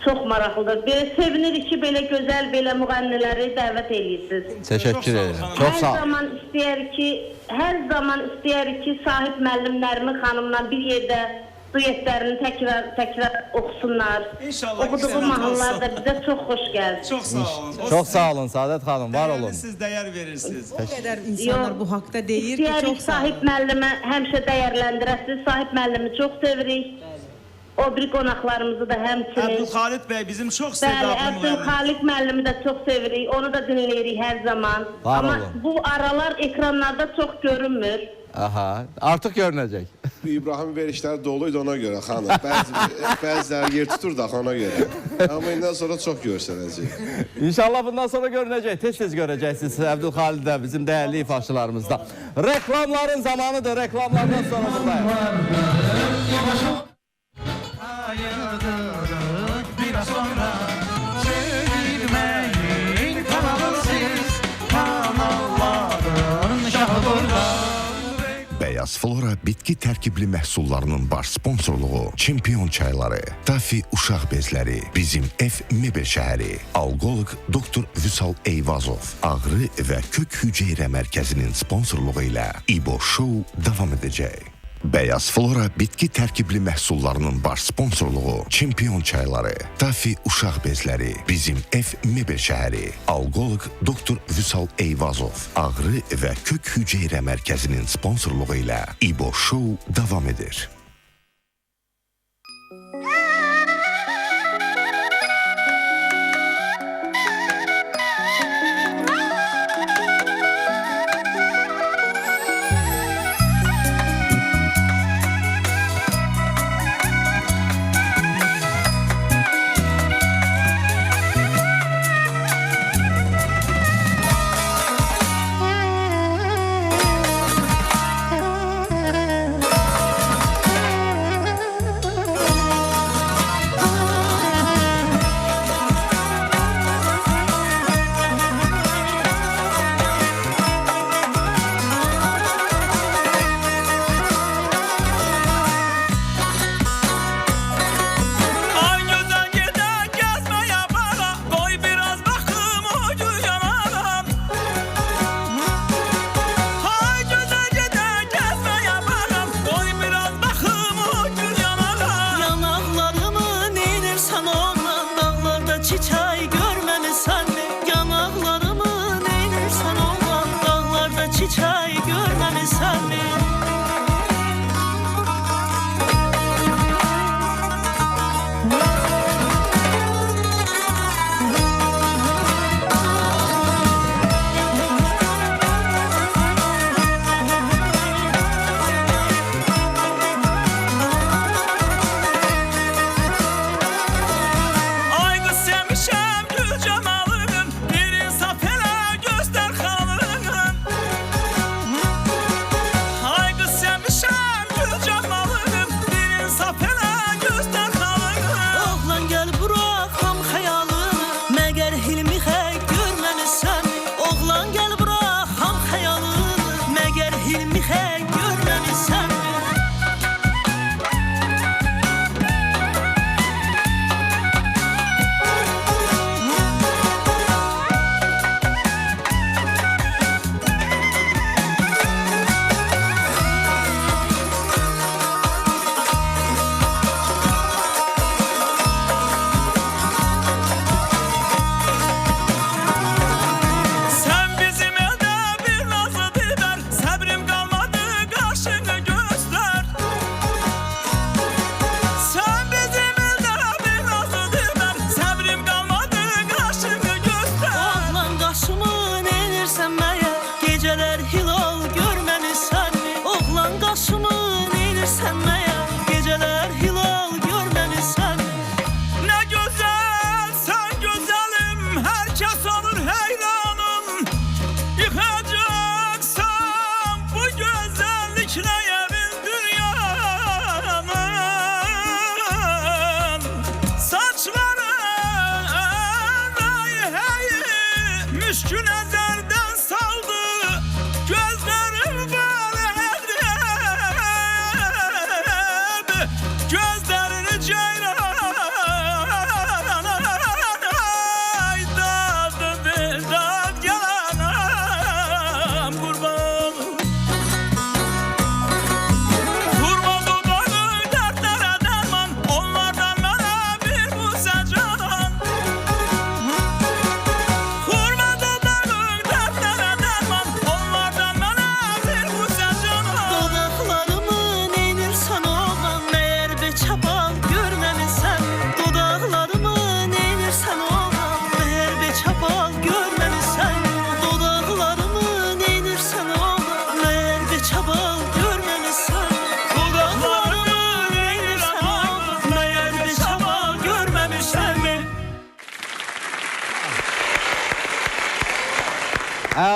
[SPEAKER 10] çox maraqlıdır. Belə sevinirik ki, belə gözəl, belə müğənniləri dəvət edirsiniz.
[SPEAKER 3] Təşəkkür edirəm. Çox sağ olun.
[SPEAKER 10] Hər zaman istəyərik ki, Sahib müəllim Nərmin xanımla bir yerdə duetlərini təkrar oxusunlar. Oxuduğu mahnılar da bizə çox xoş gəldi.
[SPEAKER 6] Çox sağ olun.
[SPEAKER 3] Çox sağ olun Saadət xanım, var olun.
[SPEAKER 6] Siz dəyər verirsiniz.
[SPEAKER 8] O qədər insanlar bu haqda deyir ki,
[SPEAKER 10] İstəyərik Sahib müəllimə həmişə dəyərləndirəsiniz. Sahib müəllimi çox sevirik. O bir qonaqlarımızı da həmçinin.
[SPEAKER 6] Əbdülxalid bəy bizim çox istedadlı müəllim.
[SPEAKER 10] Əbdülxalid müəllimi də çox sevirik. Onu da dinləyirik hər zaman.
[SPEAKER 3] Var
[SPEAKER 10] Amma
[SPEAKER 3] olun.
[SPEAKER 10] bu aralar ekranlarda çox görünmür.
[SPEAKER 3] Aha, artıq görünəcək.
[SPEAKER 9] İbrahim verişləri doluydu ona görə xanım. Bəziləri yer tutur da ona görə. Amma indən sonra çox görsənəcək.
[SPEAKER 3] İnşallah bundan sonra görünəcək, tez-tez görəcəksiniz Əbdülxalid də, bizim dəyərli ifaçılarımızda. Reklamların zamanıdır, reklamlardan sonra buradayım.
[SPEAKER 2] Biraz sonra çevirmeyin kanalı siz, kanalların şahı burada.
[SPEAKER 1] Bəyaz Flora bitki tərkibli məhsullarının baş sponsorluğu Çempion çayları, Tafi uşaq bezləri, bizim ev mebel şəhəri, alqoloq doktor Vüsal Eyvazov, ağrı və kök hüceyrə mərkəzinin sponsorluğu ilə İbo Show davam edəcək. Bəyaz Flora bitki tərkibli məhsullarının baş sponsorluğu Çempion çayları, Tafi uşaq bezləri, bizim ev mebel şəhəri, alqoloq doktor Vüsal Eyvazov, ağrı və kök hüceyrə mərkəzinin sponsorluğu ilə İbo Show davam edir.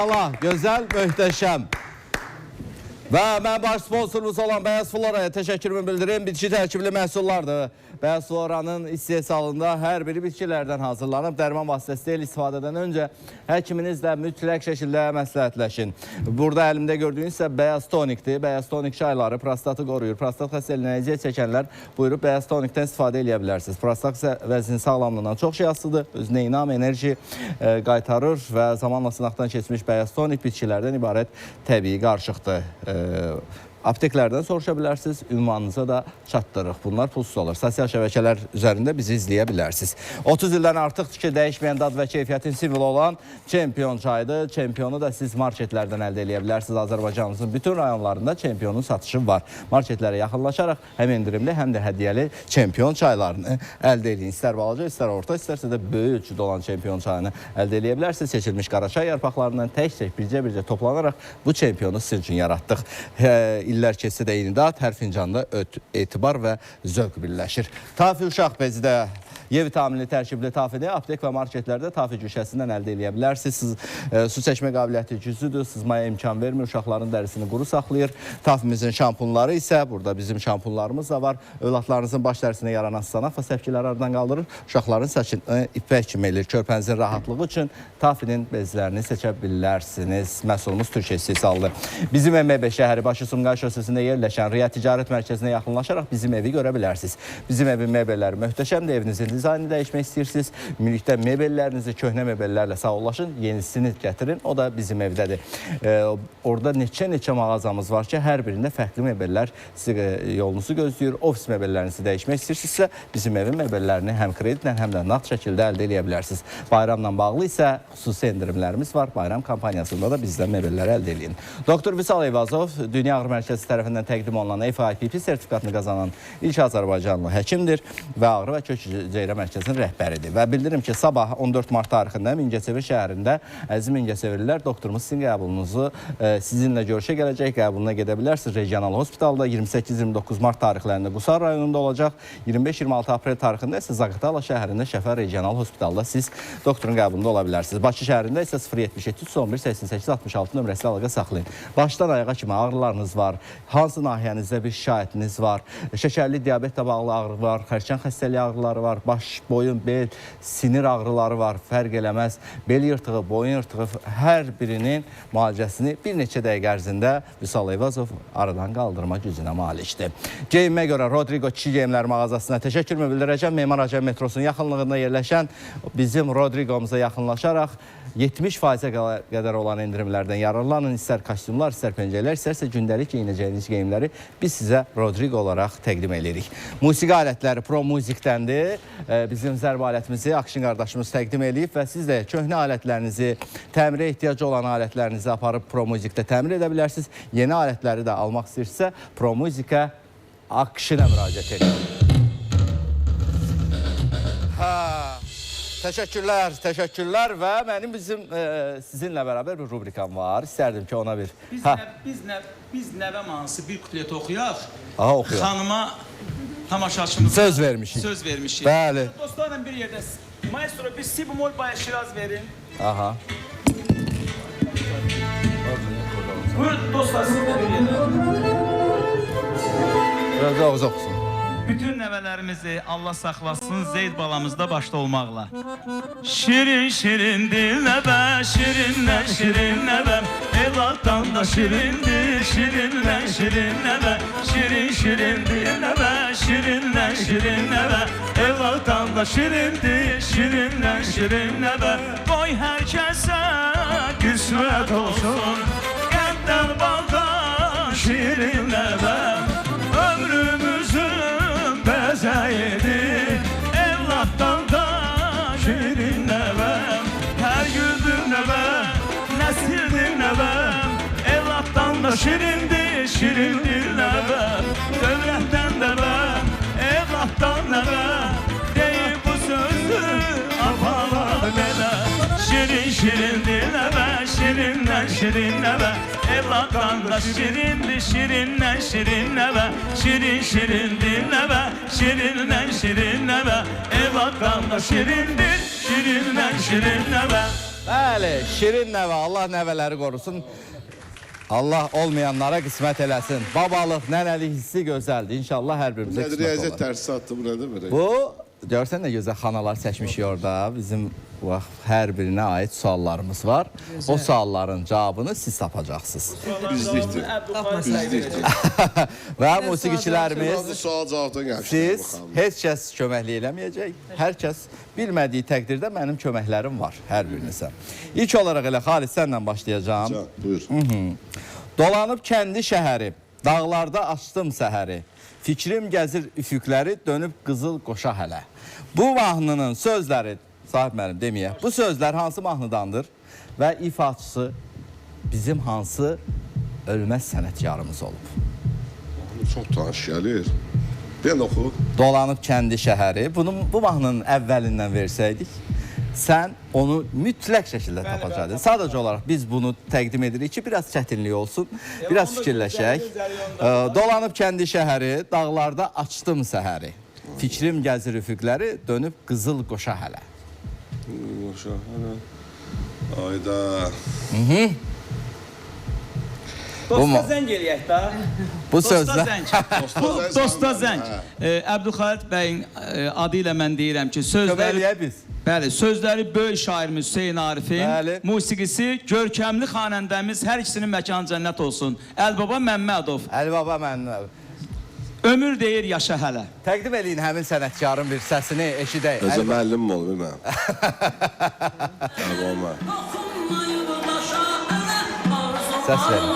[SPEAKER 3] Əla, gözəl, möhtəşəm. Və mən baş sponsorumuz olan Bəyaz Floraya təşəkkürümü bildirim. Bitki tərkibli məhsullardır. Bəyaz Floranın istehsalında hər biri bitkilərdən hazırlanıb. Dərman vasitəsilə istifadədən öncə həkiminizlə mütləq şəkildə məsləhətləşin. Burada əlimdə gördüyünüz isə bəyaz tonikdir. Bəyaz tonik çayları prostatı qoruyur. Prostat xəstəliyinə əziyyət çəkənlər buyurub bəyaz tonikdən istifadə edə bilərsiniz. Prostat vəzinin sağlamlığından çox şey asılıdır. Özünə inam, enerji qaytarır və zamanla sınaqdan keçmiş bəyaz tonik bitkilərdən ibarət təbii qarışıqdır. Apteklərdən soruşa bilərsiniz, ünvanınıza da çatdırırıq. Bunlar pulsuz olur. Sosial şəbəkələr üzərində bizi izləyə bilərsiniz. 30 ildən artıqdır ki, dəyişməyən dad və keyfiyyətin simvolu olan Çempion çayıdır. Çempionu da siz marketlərdən əldə edə bilərsiniz. Azərbaycanımızın bütün rayonlarında Çempionun satışı var. Marketlərə yaxınlaşaraq həm endirimli, həm də hədiyyəli Çempion çaylarını əldə edin. İstər balaca, istər orta, istərsə də böyük ölçüdə olan Çempion çayını əldə edə bilərsiniz. Seçilmiş qaraçay yarpaqlarından tək-tək, bircə-bircə toplanaraq bu Çempionu sizin üçün yaratdıq. İllər keçsə də yeni dad, hər fincanda etibar və zövq birləşir. Tafi uşaq bezi də Y vitaminli tərkibli tafini aptek və marketlərdə tafi cüşəsindən əldə edə bilərsiniz. Su çəkmə qabiliyyəti güclüdür, sızmaya imkan vermir, uşaqların dərisini quru saxlayır. Tafimizin şampunları isə, burada bizim şampunlarımız da var. Övladlarınızın baş dərisinə yaranan sızanaq və səpkiləri aradan qaldırır. Uşaqların saçını ipək kimi eləyir. Körpənizin rahatlığı üçün tafinin bezlərini seçə bilərsiniz. Məhsulumuz Türkiyə istehsalıdır. Bizim M5 şəhəri başı Sumqayıt şosesində yerləşən Riya Ticarət Mərkəzinə yaxınlaşaraq bizim evi görə bilərsiniz. Bizim evin mebelləri möhtəşəmdir. Evinizin dizaynı dəyişmək istəyirsiniz. Mülikdə mebellərinizi köhnə mebellərlə sağollaşın, yenisini gətirin. O da bizim evdədir. Orada neçə mağazamız var ki, hər birində fərqli mebellər yolunuzu gözləyir. Ofis mebellərinizi dəyişmək istəyirsinizsə, bizim evin mebellərini həm kreditlə, həm də nağd şəkildə əldə edə bilərsiniz. Bayramla bağlı isə xüsusi endirimlərimiz var. Bayram kampaniyasında da bizdən mebelləri əldə edin. Doktor Vüsal Eyvazov, Dünya Ağrı Mərkəzi tərəfindən təqdim olunan FIPP sertifikatını qazanan ilk Azərbaycanlı həkimdir və Ağrı və Kök Ceyran Mərkəzinin rəhbəridir. Və bildirim ki, sabah 14 mart tarixində Mingəçevir şəhərində əziz Mingəçevirlilər doktorumuz sizin qəbulunuzu sizinlə görüşə gələcək, qəbuluna gedə bilərsiniz. Regional Hospitalda 28-29 mart tarixlərində Qusar rayonunda olacaq. 25-26 aprel tarixində isə Zaqatala şəhərində Şəfər Regional Hospitalda siz doktorun qəbulunda ola bilərsiniz. Bakı şəhərində isə 077-311-88-66 nömrəsi əlaqə saxlayın. Başdan ayağa kimi ağrılarınız var, hansı nahiyənizdə bir şikayətiniz var, şəkərli diabetlə bağlı ağrı var, xərçəng xəstəliyi ağrıları var, baş, boyun, bel, sinir ağrıları var, fərq eləməz. Bel yırtığı, boyun yırtığı hər birinin müalicəsini bir neçə dəqiqə ərzində Vüsal Eyvazov aradan qaldırma gücünə malikdir. Geyinmə görə Rodrigo Kişi Geyimlər mağazasına təşəkkürümü bildirəcəm. Memar Hacı metrosunun yaxınlığında yerləşən bizim Rodrigo'muza yaxınlaşaraq 70%-ə qədər olan endirimlərdən yararlanın. İstər kostyumlar, istər pəncələr, istərsə gündəlik geyinəcəyiniz geyimləri biz sizə Rodrigo olaraq təqdim edirik. Musiqi alətləri Pro Music'dəndir. Bizim zərb alətimizi Akşin qardaşımız təqdim edib və siz də köhnə alətlərinizi, təmirə ehtiyacı olan alətlərinizi aparıb Pro Music'də təmir edə bilərsiniz. Yeni alətləri də almaq istəyirsə Pro Music'ə Akşinə müraciət edin. Təşəkkürlər və mənim sizinlə bərabər bir rubrikam var. İstərdim ki, ona bir...
[SPEAKER 6] Biz nəvə mansı bir kupleti oxuyaq.
[SPEAKER 3] Oxuyaq.
[SPEAKER 6] Xanıma tamaşaçımıza
[SPEAKER 3] söz vermişik. Bəli.
[SPEAKER 6] Dostlarla bir yerdə maestro bir si bemol baya şiraz verin.
[SPEAKER 3] Aha.
[SPEAKER 6] Buyurun dostlar, siz de bir yerdə.
[SPEAKER 3] Biraz ağız oxusun.
[SPEAKER 6] Bütün nəvələrimizi Allah saxlasın Zeyd balamızda başda olmaqla. Şirin şirin dil nəvə, şirinlə şirin nəvəm, evlatdan da şirindir, şirinlə şirin nəvə, şirin şirin dil nəvə, şirinlə şirin nəvə, evlatdan da şirindir, şirinlə şirin nəvə. Qoy hər kəsə qismət olsun, qənddən baldan şirin nəvəm, ömrümüzün bezeydi, evlattan da şirin nəvəm, hər güldür nəvəm, nəsildir nəvəm, evlatdan da şirindir, şirindir nəvəm, dövlətdən nəvəm, evlatdan nəvəm, deyib bu sözü apalar nəvə, şirin şirindir nəvə, şirindən şirin nəvə, evlatdan da şirindir, şirindən şirin nəvə, şirin şirindir nəvə, şirindən şirin nəvə, evlatdan da şirindir, şirindən şirin nəvə.
[SPEAKER 3] Bəli, şirin nəvə, Allah nəvələri qorusun. Allah olmayanlara qismət eləsin. Babalıq, nənəlik hissi gözəldir. İnşallah hər birimizə qismət
[SPEAKER 9] Riyaziyyat
[SPEAKER 3] olar.
[SPEAKER 9] dərsi atdı, bu nədir belə?
[SPEAKER 3] Bu, görsən nə gözəl xanalar çəkmişik orada. Bizim hər birinə aid suallarımız var. O sualların cavabını siz tapacaqsınız.
[SPEAKER 9] Bizlikdir. Bizlikdir.
[SPEAKER 3] Və musiqiçilərimiz,
[SPEAKER 9] Sual cavabdan
[SPEAKER 3] siz heç kəs köməklik eləməyəcək. Hər kəs bilmədiyi təqdirdə mənim köməklərim var hər birinizə. İlk olaraq elə Xalis sənlə başlayacağım.
[SPEAKER 9] Buyur.
[SPEAKER 3] Dolanıb kəndi şəhəri, dağlarda açdım səhəri. Fikrim gəzir üfüqləri, dönüb qızıl qoşa hələ. Bu mahnının sözləri, sahib mənim deməyək, bu sözlər hansı mahnıdandır və ifaçısı bizim hansı ölməz sənətkarımız olub?
[SPEAKER 9] Çox tanış gəlir. Ben oxu.
[SPEAKER 3] Dolanıb kəndi şəhəri, bu mahnının əvvəlindən versəydik, sən onu mütləq şəkildə tapacaqdın. Sadəcə olaraq biz bunu təqdim edirik ki, biraz çətinlik olsun, biraz fikirləşək. Dolanıb kəndi şəhəri, dağlarda açdım səhəri. Fikrim gəzir üfüqləri, dönüb qızıl qoşa hələ.
[SPEAKER 9] Qoşa hələ. Ayda.
[SPEAKER 6] Dosta zəng eləyək də.
[SPEAKER 3] Bu sözlər...
[SPEAKER 6] Dosta zəng. Əbdülxalid bəyin adı ilə mən deyirəm ki, sözləri...
[SPEAKER 3] biz.
[SPEAKER 6] Bəli, sözləri böyük şairimiz Hüseyin Arifin,
[SPEAKER 3] Bəli.
[SPEAKER 6] musiqisi görkəmli xanəndəmiz, hər ikisinin məkanı cənnət olsun. Əlbaba Məmmədov.
[SPEAKER 3] Əlbaba Məmmədov.
[SPEAKER 6] Ömür deyir yaşa hələ.
[SPEAKER 3] Təqdim eləyin həmin sənətkarın bir səsini eşidək.
[SPEAKER 9] Özə müəllim mi olub mən? Əlbaba.
[SPEAKER 3] Səs verin.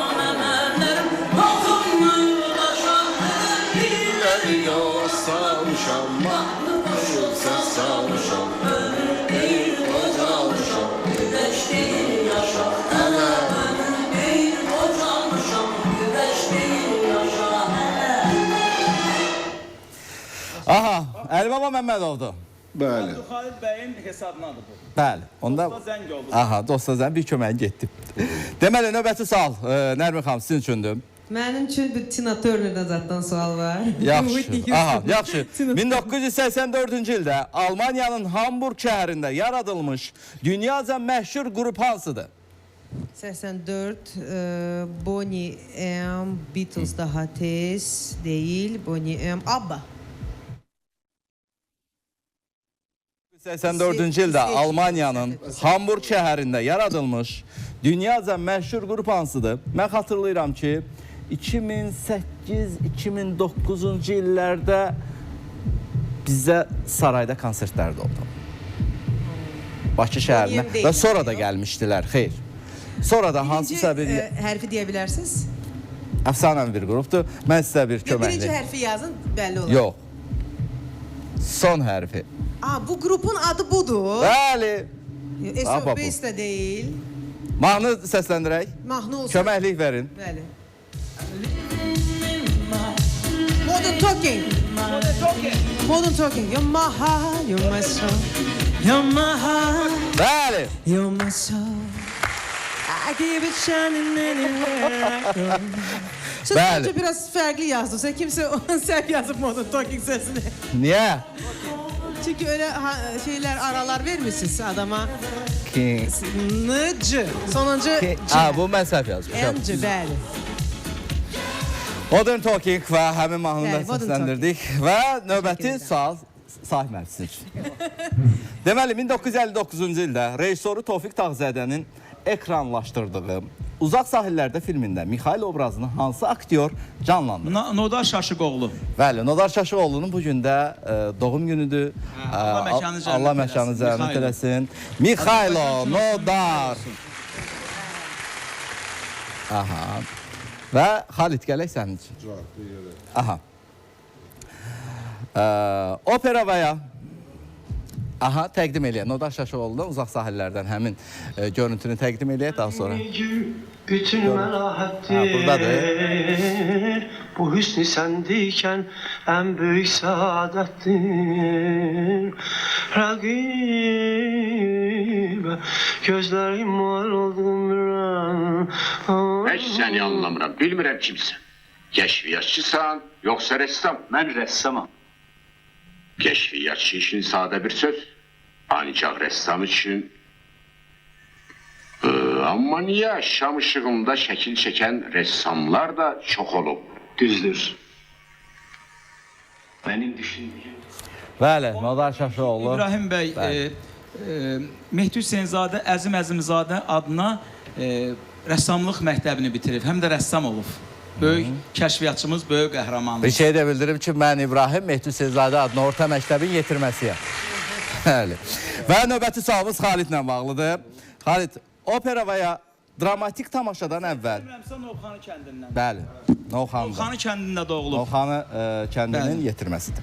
[SPEAKER 3] Aha, Əlbaba Məmmədovdur.
[SPEAKER 9] Bəli.
[SPEAKER 6] Əbdülxalid bəyin hesabınadır bu.
[SPEAKER 3] Bəli, onda...
[SPEAKER 6] Dosta zəng oldu.
[SPEAKER 3] Aha, dosta zəng bir köməyin getdi. Deməli, növbəti sual, Nərmin xanım, sizin üçündür.
[SPEAKER 8] Mənim üçün bir Tina Turner'dan zaten sual var.
[SPEAKER 3] Yaxşı, aha, yaxşı. 1984-cü ildə Almaniyanın Hamburg şəhərində yaradılmış dünyaca məşhur qrup hansıdır?
[SPEAKER 8] 84 Bonnie M, Beatles daha tez değil, Bonnie M, ABBA.
[SPEAKER 3] 1984-cü ildə Almaniyanın Hamburg şəhərində yaradılmış dünyaca məşhur qrup hansıdır? Mən xatırlayıram ki, 2008-2009-cu illərdə bizə sarayda konsertlərdə oldu. Bakı şəhərinə və sonra da gəlmişdilər, xeyr. Sonra da hansısa bir...
[SPEAKER 8] Hərfi deyə bilərsiniz?
[SPEAKER 3] Əfsanəvi bir qrupdur. Mən sizə bir köməkli...
[SPEAKER 8] Birinci hərfi yazın, bəlli olur.
[SPEAKER 3] Yox. Son hərfi.
[SPEAKER 8] Bu qrupun adı budur.
[SPEAKER 3] Bəli.
[SPEAKER 8] SOS də deyil.
[SPEAKER 3] Mahnı səsləndirək.
[SPEAKER 8] Mahnı olsun.
[SPEAKER 3] Köməklik verin.
[SPEAKER 8] Bəli. Modern Talking. Modern Talking. You're my heart, you're my soul. You're my heart,
[SPEAKER 3] Bəli.
[SPEAKER 8] you're my soul. I keep it shining anywhere I go. Siz
[SPEAKER 3] Bəli.
[SPEAKER 8] bence biraz fərqli yazdınız. Kimse səhv yazıb Modern Talking səsini.
[SPEAKER 3] Niyə?
[SPEAKER 8] Çünkü öyle şeyler aralar vermişsiniz adama.
[SPEAKER 3] King.
[SPEAKER 8] N-C. Sonuncu C.
[SPEAKER 3] Bu mən səhv yazmışam.
[SPEAKER 8] M-C, bəli.
[SPEAKER 3] Modern Talking və həmin mahnını
[SPEAKER 8] Bəli, Modern
[SPEAKER 3] səsləndirdik və növbəti sual sahib məmsil üçün. Deməli, 1959-cu ildə rejissoru Tofiq Tağzədənin ekranlaşdırdığı Uzaq Sahillərdə filmində Mikhail obrazını hansı aktyor canlandırır?
[SPEAKER 6] Nodar Şaşıqoğlu.
[SPEAKER 3] Bəli, Nodar Şaşıqoğlu'nun bu gündə doğum günüdür. Allah məkanı cənnət eləsin. Mikhailo Nodar. Aha. Və Xalit gələk sənin üçün. Aha. Opera və ya təqdim eləyək. Nodar Şaşıqoğlu'dan Uzaq Sahillərdən həmin görüntünü təqdim eləyək daha sonra.
[SPEAKER 11] Bütün
[SPEAKER 3] buradadır.
[SPEAKER 11] məlahətdir, bu hüsnü səndikən ən böyük saadətdir. Rəqibə gözlərim var oldum
[SPEAKER 12] Heç səni anlamıram, bilmirəm kimsən. Kəşfiyyatçısan, yoxsa rəssam? Mən rəssamam. Kəşfiyyatçı üçün sadə bir söz, ancaq rəssam üçün Amma niyə şam işığında şəkil çəkən rəssamlar da çox olub?
[SPEAKER 11] Düzdür. Benim düşündüğüm.
[SPEAKER 3] Bəli, Madar Şaşoğlu.
[SPEAKER 6] İbrahim bəy, Mehdi Hüseynzadə Əzim Əzimzadə adına rəssamlıq məktəbini bitirib, həm də rəssam olub. Böyük kəşfiyyatçımız, böyük qəhrəmanımız.
[SPEAKER 3] Bir şey də bildirim ki, mən İbrahim Mehdi Hüseynzadə adına orta məktəbin yetirməsiyəm. Bəli. Və növbəti sualımız Xalidlə bağlıdır. Xalid, opera və ya dramatik tamaşadan əvvəl...
[SPEAKER 6] Novxanı kəndindən.
[SPEAKER 3] Bəli, Novxanı
[SPEAKER 6] kəndində doğulub.
[SPEAKER 3] Novxanı kəndinin yetirməsidir.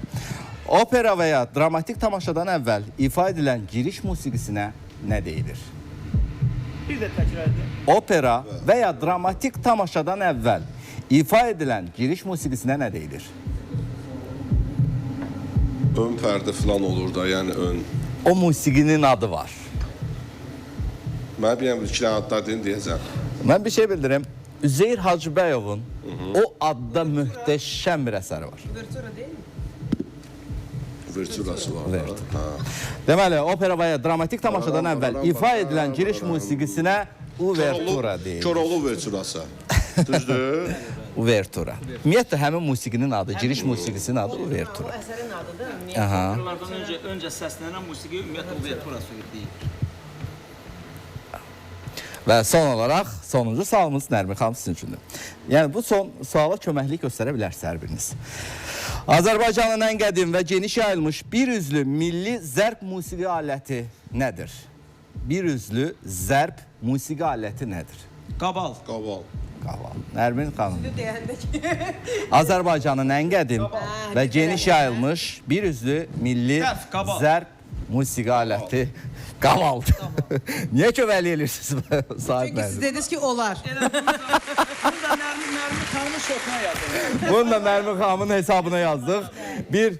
[SPEAKER 3] Opera və ya dramatik tamaşadan əvvəl ifa edilən giriş musiqisinə nə deyilir?
[SPEAKER 6] Bir də təkrar edin.
[SPEAKER 3] Opera və ya dramatik tamaşadan əvvəl ifa edilən giriş musiqisinə nə deyilir?
[SPEAKER 9] Ön pərdə falan olur da, yəni ön.
[SPEAKER 3] O musiqinin adı var.
[SPEAKER 9] Mən biləm, iki dənə adlar deyin, deyəcəm.
[SPEAKER 3] Mən bir şey bildirim. Üzeyir Hacıbəyovun o adda möhtəşəm bir əsəri var.
[SPEAKER 9] Uverturası var.
[SPEAKER 3] Deməli, opera və ya dramatik tamaşadan əvvəl ifa edilən giriş musiqisinə uvertura deyilir.
[SPEAKER 9] Koroğlu uverturası. Düzdür?
[SPEAKER 3] Uvertura. Ümumiyyətlə, həmin musiqinin adı, giriş musiqisinin adı uvertura.
[SPEAKER 8] O əsərin adıdır.
[SPEAKER 6] Öncə səslənən musiqi ümumiyyətlə uverturası deyilir.
[SPEAKER 3] Və son olaraq, sonuncu sualımız Nərmin xanım sizin üçündür. Yəni, bu son suala köməklik göstərə bilərsiniz hər biriniz. Azərbaycanın ən qədim və geniş yayılmış bir üzlü milli zərb musiqi aləti nədir? Bir üzlü zərb musiqi aləti nədir?
[SPEAKER 6] Qabal.
[SPEAKER 9] Qaval.
[SPEAKER 3] Qaval. Nərmin xanım. Azərbaycanın ən qədim və geniş yayılmış bir üzlü milli zərb musiqi aləti qavaldır. Niyə köməklik edirsiniz?
[SPEAKER 8] Çünki siz dediniz ki, olar.
[SPEAKER 6] Nərmin xanımın şokuna yazdım.
[SPEAKER 3] Bunu da Nərmin xanımın hesabına yazdıq. Bir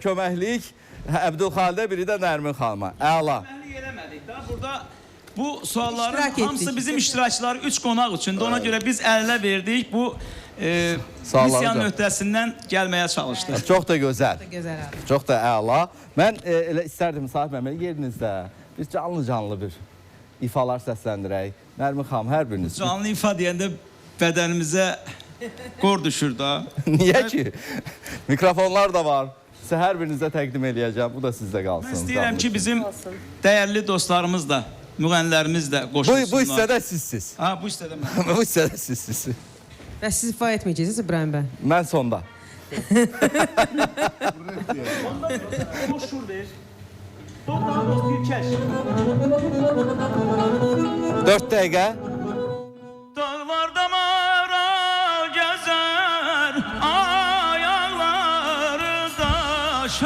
[SPEAKER 3] köməklik Əbdülxalidə, biri də Nərmin xanıma. Əla.
[SPEAKER 6] Köməklik eləmədik da. Burada bu sualların
[SPEAKER 8] İştirak
[SPEAKER 6] hamısı
[SPEAKER 8] etdik.
[SPEAKER 6] bizim iştirakçıları 3 qonaq üçündür. Ona görə biz ələ verdik. Bu missiyanın öhdəsindən gəlməyə çalışdıq.
[SPEAKER 3] Çox da gözəl.
[SPEAKER 8] Gözəl abi.
[SPEAKER 3] Çox da əla. Mən elə istərdim Sahib Məmməli yerinizdə biz canlı bir ifalar səsləndirək. Nərmin xanım, hər biriniz.
[SPEAKER 6] Canlı ifa deyəndə bədənimizə qor düşür da.
[SPEAKER 3] Niyə ki? Mikrofonlar da var. Sizə hər birinizə təqdim eləyəcəm. Bu da sizdə qalsın.
[SPEAKER 6] Mən istəyirəm ki, bizim dəyərli dostlarımız da, müğənnilərimiz də qoşulsunlar.
[SPEAKER 3] Bu hissədə sizsiz.
[SPEAKER 6] Ha, bu hissədə mən.
[SPEAKER 3] Bu hissədə sizsiz.
[SPEAKER 8] Və siz ifa etməyəcəksiniz İbrahim bəy.
[SPEAKER 3] Mən sonda.
[SPEAKER 6] Boşur ver. Daha dost bir kəş.
[SPEAKER 3] 4 dəqiqə.
[SPEAKER 6] Dağlarda maral gəzər, ayaqları daş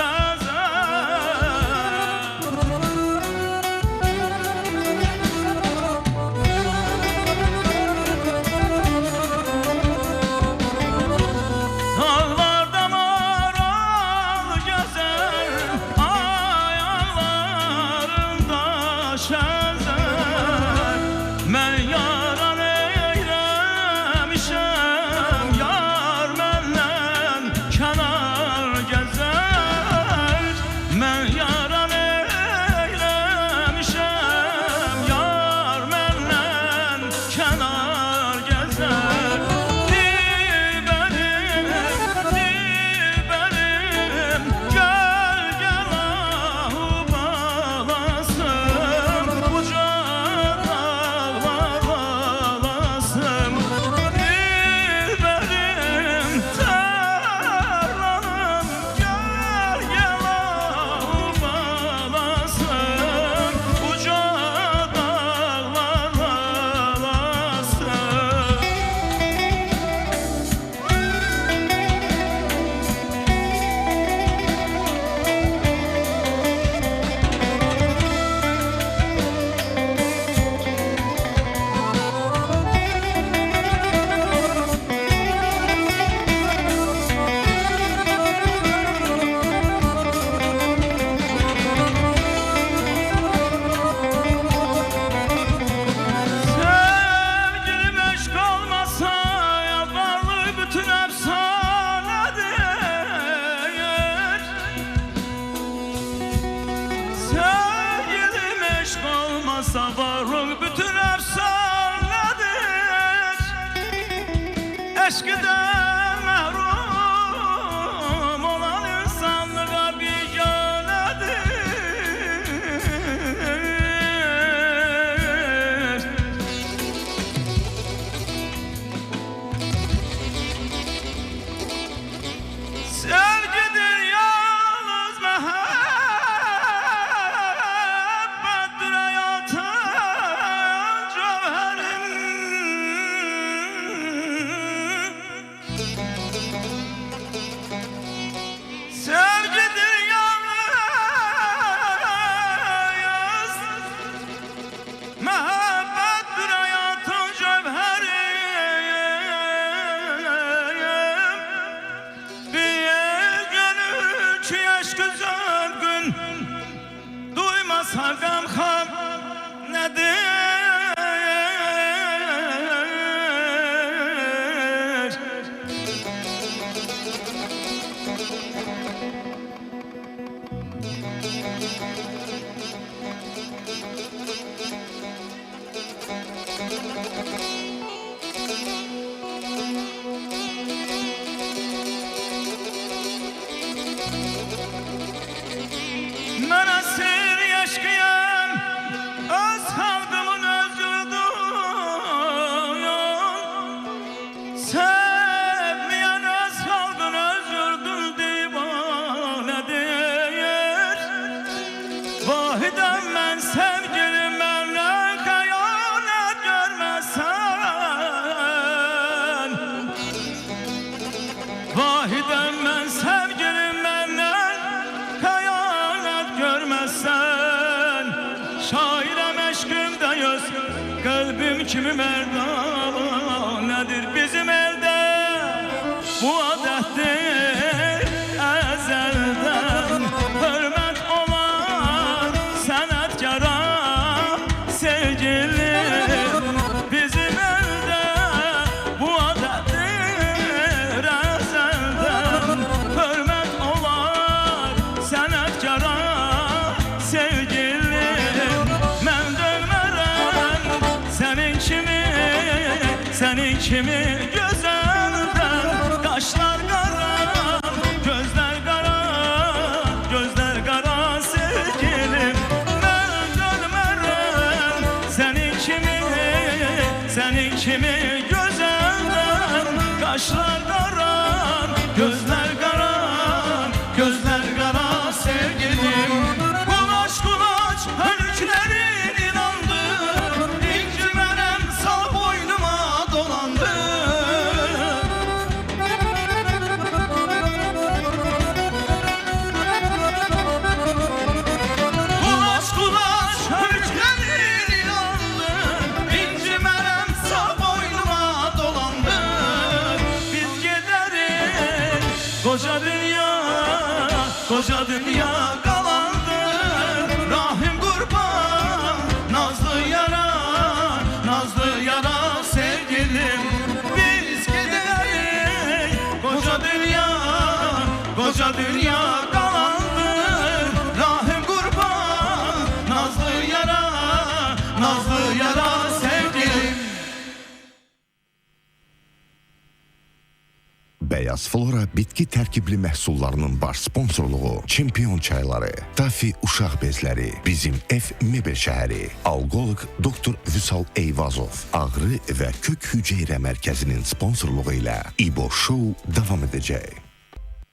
[SPEAKER 2] Sevgilim eşk olmasa varlık bütün efsane ki yaş güzel gün duymasa gamxam nedir? Ben asır yaşayan öz halkımın özürdüm. Sevmeyen öz halkın özürdür divanedir. Vahidem ben sevgilim benle hayalet görmezsen. Vahidem ben sevgilim benle görmezsen. Şairem eşkimde yüz kalbim kimi merdanedir. Bizim elde bu adettir ezelden. Hürmet olan sanatkara sevgilim. Bizim elde bu adettir ezelden. Hürmet olan sanatkara sevgilim. Ben dönmərəm senin kimi güzelden. Kaşlar kara, gözler kara sevgilim. Ben dönmərəm senin kimi güzelden. Kaşlar kara, gözler kara sevgilim. Kulaç hölüklerin inandı. İncimerem sağ boynuma dolandı. Kulaç hölüklerin inandı. İncimerem sağ boynuma dolandı. Biz gideriz koca dünya kalandı. Rahim kurban nazlı yara sevgilim. Biz gideriz koca dünya kalandı. Rahim kurban nazlı yara sevgilim.
[SPEAKER 1] Bəyaz Flora bitki tərkibli məhsullarının baş sponsorluğu Çempion çayları, Tafi uşaq bezləri, bizim ev mebel şəhəri, alqoloq Doktor Vüsal Eyvazov, ağrı və kök hüceyrə mərkəzinin sponsorluğu ilə İbo Show davam edəcək.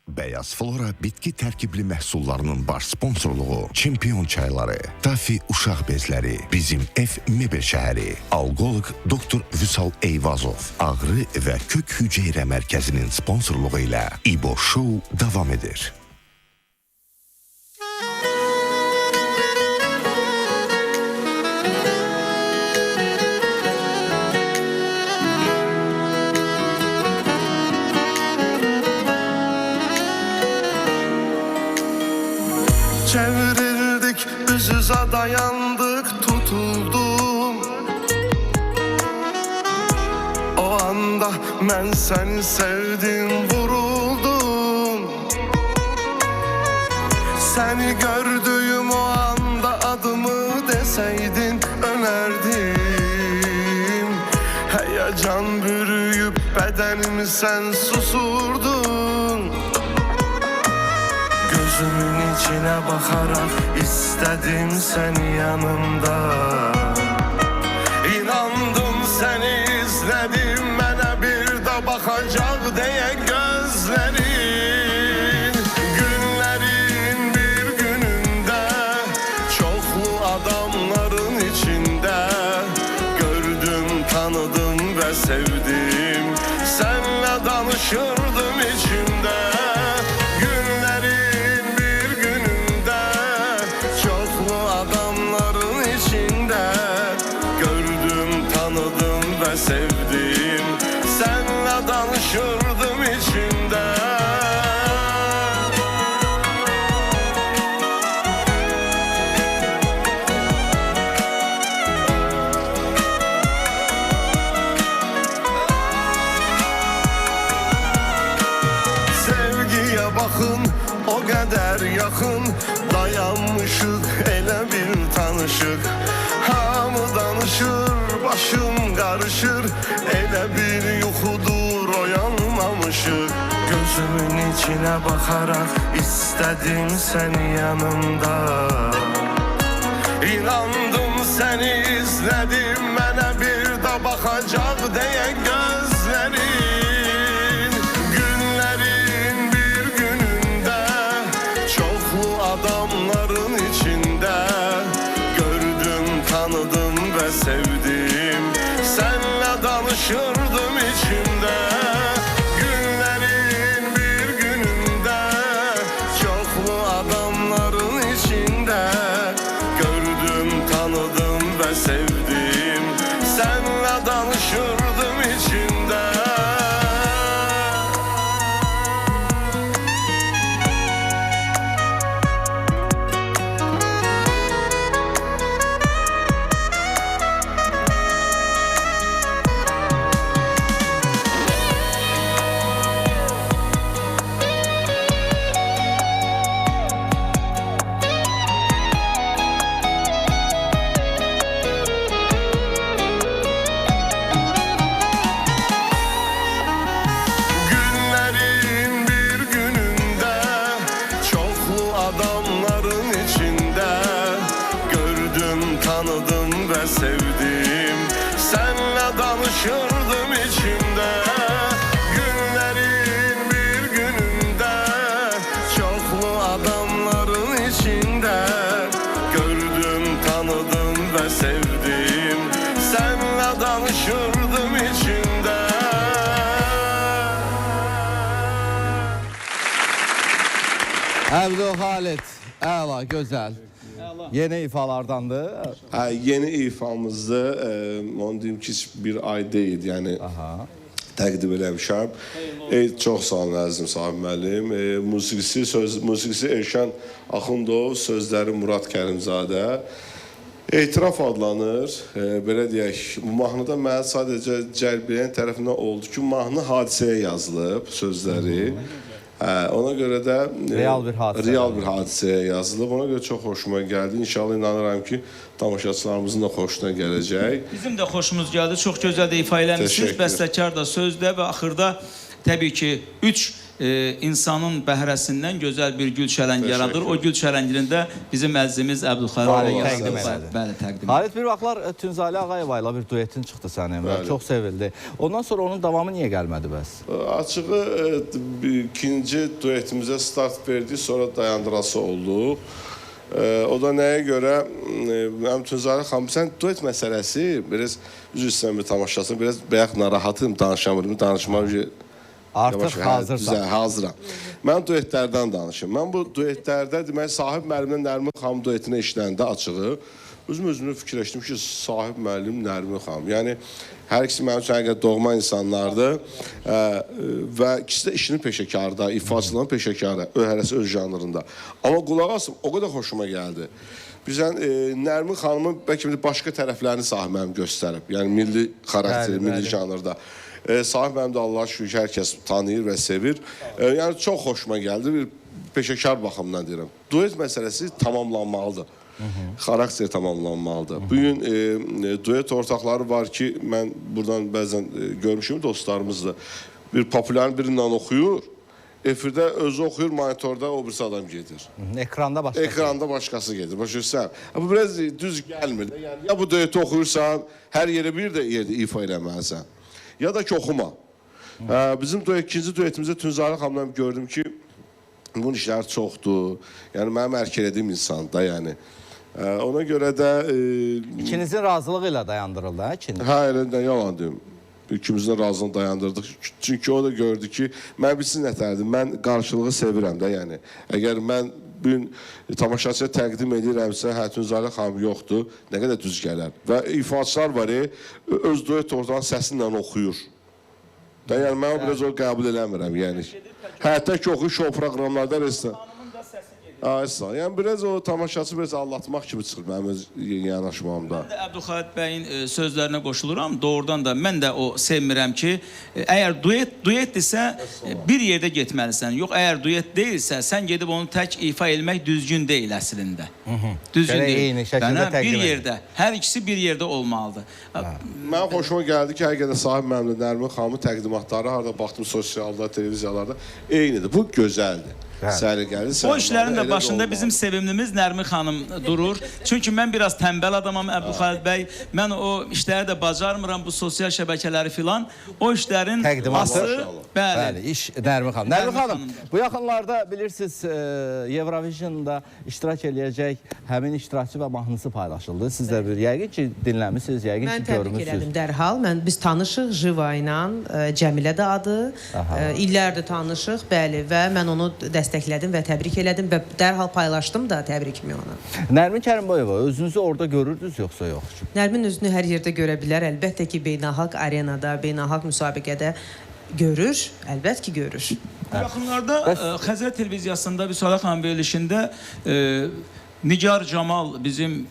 [SPEAKER 1] Bəyaz Flora bitki tərkibli məhsullarının baş sponsorluğu Çempion çayları, Tafi uşaq bezləri, bizim ev mebel şəhəri, alqoloq Doktor Vüsal Eyvazov, ağrı və kök hüceyrə mərkəzinin sponsorluğu ilə İbo Show davam edir.
[SPEAKER 9] Çevrildik üz üze dayandık tutuldum. O anda ben seni sevdim vuruldum. Seni gördüğüm o anda adımı deseydin önerdim. Heyecan bürüyüp bedenimi sen susurdun. Gözümün içine bakarak istedim seni yanımda. İnandım seni izledim, bana bir de bakacak diye gözlerin. Günlerin bir gününde çoklu adamların içinde gördüm, tanıdım ve sevdim. Seninle danışırdım içimde. Sevdim, senle danışırdım içimde. o qədər yaxın dayanmışıq, elə bil tanışıq. Hamı danışır, başım qarışır, elə bir yuxudur oyanmamışıq. Gözümün içinə baxaraq istədim səni yanımda. İnandım səni izlədim, mənə bir də baxacaq deyə gözlərin. Günlərin bir günündə çoxlu adamların içində gördüm, tanıdım və sevdim. Sənlə danışırdım içimdə. Günlərin bir günündə çoxlu adamların içində gördüm, tanıdım və sevdim. Sənlə danışırdım içimdə. Günlərin bir günündə çoxlu adamların içində gördüm, tanıdım və sevdim. Sənlə danışırdım içimdə. Günlərin bir günündə çoxlu adamların içində gördüm, tanıdım və sevdim. Sənlə danışırdım içimdə.
[SPEAKER 3] Əbdülxalid, əla, gözəl. Yeni ifalardandır.
[SPEAKER 9] Yeni ifamızda onu deyim ki bir ay deyil, yəni təqdim eləmişəm. Çox sağ olun əzizim Sahib müəllim. Musiqisi Erşən Axundov, sözləri Murad Kərimzadə. Etiraf adlanır, belə deyək, bu mahnıda mənə sadəcə cəlb edən tərəfindən oldu ki, mahnı hadisəyə yazılıb, sözləri. Ona görə də real bir hadisəyə yazılıb. Ona görə çox xoşuma gəldi. İnşallah inanıram ki, tamaşaçılarımızın da xoşuna gələcək.
[SPEAKER 6] Bizim də xoşumuz gəldi. Çox gözəl də ifa eləmişsiniz. Bəstəkar da sözdə və axırda təbii ki, 3 insanın bəhrəsindən gözəl bir gül çələng yaradır. O gül çələngində bizim əzizimiz Əbdülxalid
[SPEAKER 3] təqdim elədi.
[SPEAKER 6] Bəli, təqdim.
[SPEAKER 3] Xalid, bir vaxtlar Tünzali Ağayeva ilə bir duetin çıxdı sənin və çox sevildi. Ondan sonra onun davamı niyə gəlmədi bəs?
[SPEAKER 9] Açığı ikinci duetimizə start verdi, sonra dayandırası oldu. O da nəyə görə, mənim Tünzali xanım, sən duet məsələsi, biraz üzr istəyirəm bir tamaşasın, biraz bəyək narahatım, danışamırım, danışmaq
[SPEAKER 3] Artıq hazırsan.
[SPEAKER 9] Hazıram. Mən duetlərdən danışım. Mən bu duetlərdə demək Sahib müəllimlə Nərmin xanım duetinə işləndə açığı özümü fikirləşdim ki, Sahib müəllim Nərmin xanım. Yəni hər ikisi mənim üçün həqiqətən doğma insanlardır və ikisi də işinin peşəkarı, ifaçılığının peşəkarı, hərəsi öz janrında. Amma qulaq asım, o qədər xoşuma gəldi. Bizən Nərmin xanımın bəlkə başqa tərəflərini Sahib müəllim göstərib. Yəni milli xarakteri, milli janrda. Sahib mənim də Allah'a şükür hər kəs tanıyır və sevir. Yəni çox xoşuma gəldi, bir peşəkar baxımdan deyirəm. Duet məsələsi tamamlanmalıdır. Xarakter tamamlanmalıdır. Bugün duet ortaqları var ki, mən buradan bəzən görmüşüm dostlarımızdır. Bir populyarın birindən oxuyur, efirdə özü oxuyur, monitorda o birisi adam gedir.
[SPEAKER 3] Ekranda başqası.
[SPEAKER 9] Ekranda başqası gedir. Başlayırsan. Bu biraz düz gəlmir. Yəni, ya bu dueti oxuyursan, hər yerə bir də yerdə ifa eləməlisən. Ya da ki, oxuma. Bizim ikinci duetimizdə Tünzali xanımdan gördüm ki, bunun işləri çoxdur. Yəni, mənim ərk elədiyim insandır, yəni. Ona görə də...
[SPEAKER 3] İkinizin razılığı ilə dayandırıldı, hə?
[SPEAKER 9] Hə, elədən yalan deyim. İkimizin razılığını dayandırdıq. Çünki o da gördü ki, mən bilsin nətərdir, mən qarşılığı sevirəm də, yəni. Əgər mən bugün tamaşaçıya təqdim edirəmsə, hə, Tünzali xanım yoxdur, nə qədər düz gələr. Və ifaçılar var, öz duet ortadan səsinlə oxuyur. Yəni, mən o biraz o qəbul eləmirəm, yəni. Hə, tək oxuyur, şov proqramlarda rəssən. Ay sağ ol. Yəni biraz o tamaşaçı biraz aldatmaq kimi çıxır mənim öz yanaşmamda.
[SPEAKER 6] Mən də Əbdülxalid bəyin sözlərinə qoşuluram. Doğrudan da mən də o sevmirəm ki, əgər duetdirsə bir yerdə getməlisən. Yox, əgər duet deyilsə, sən gedib onu tək ifa etmək düzgün deyil əslində. Düzgün deyil. Bir yerdə, hər ikisi bir yerdə olmalıdır.
[SPEAKER 9] Mən xoşuma gəldi ki, həqiqətən sahib məmnun Nərmin xanımın təqdimatları harda baxdım sosialda, televiziyalarda eynidir. Bu gözəldir. Səliqəli.
[SPEAKER 6] O işlərin də başında bizim sevimlimiz Nərmin xanım durur. Çünki mən biraz tənbəl adamam Əbdülxalid bəy. Mən o işləri də bacarmıram, bu sosial şəbəkələri filan. O işlərin aslı,
[SPEAKER 3] bəli, iş Nərmin xanım. Nərmin xanım, bu yaxınlarda bilirsiniz Eurovision'da iştirak eləyəcək həmin iştirakçı və mahnısı paylaşıldı. Siz də bir yəqin ki dinləmisiniz, yəqin ki görmüsünüz.
[SPEAKER 8] Mən təbrik elədim dərhal. Biz tanışıq Jiva ilə, Cəmilə də adı. İllərdir tanışıq, bəli, və mən onu dəstəklədim və təbrik elədim və dərhal paylaşdım da təbrikimi ona.
[SPEAKER 3] Nərmin Kərimboyeva, özünüzü orada görürdünüz yoxsa yox?
[SPEAKER 8] Nərmin özünü hər yerdə görə bilər. Əlbəttə ki, beynəlxalq arenada, beynəlxalq müsabiqədə görür, əlbət ki görür.
[SPEAKER 6] Yaxınlarda Xəzər televiziyasında Vüsal xanım verilişində Nigar Camal bizim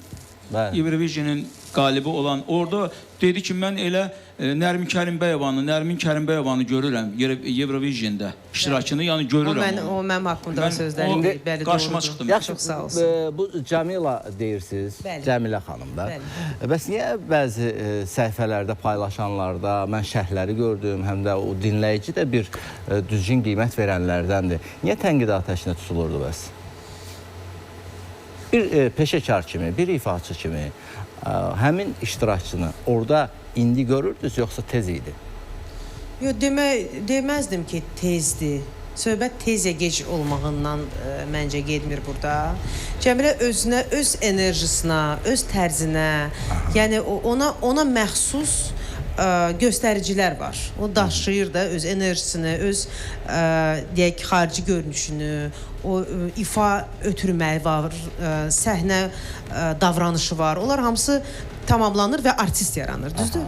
[SPEAKER 6] Eurovision'un qalibi olan orada dedi ki, mən elə Nərmin Kərimbəyovanı görürəm Eurovision'da iştirakını, yəni görürəm.
[SPEAKER 8] O mənim haqqımda sözlərim deyil, bəli,
[SPEAKER 6] qarşıma çıxdım.
[SPEAKER 8] Çox sağ olsun.
[SPEAKER 3] Bu Cəmila deyirsiniz, Cəmilə xanım da. Bəs niyə bəzi səhifələrdə paylaşanlarda mən şərhləri gördüm, həm də o dinləyici də bir düzgün qiymət verənlərdəndir. Niyə tənqid atəşinə tutulurdu bəs? Bir peşəkar kimi, bir ifaçı kimi həmin iştirakçını orada indi görürdünüz, yoxsa tez idi?
[SPEAKER 8] Yox, deməzdim ki, tezdir. Söhbət tez ya gec olmağından məncə getmir burada. Cəmilə özünə, öz enerjisinə, öz tərzinə, yəni ona məxsus göstəricilər var. O daşıyır da öz enerjisini, öz deyək xarici görünüşünü, o ifa ötürməyi var, səhnə davranışı var. Onlar hamısı tamamlanır və artist yaranır, düzdür?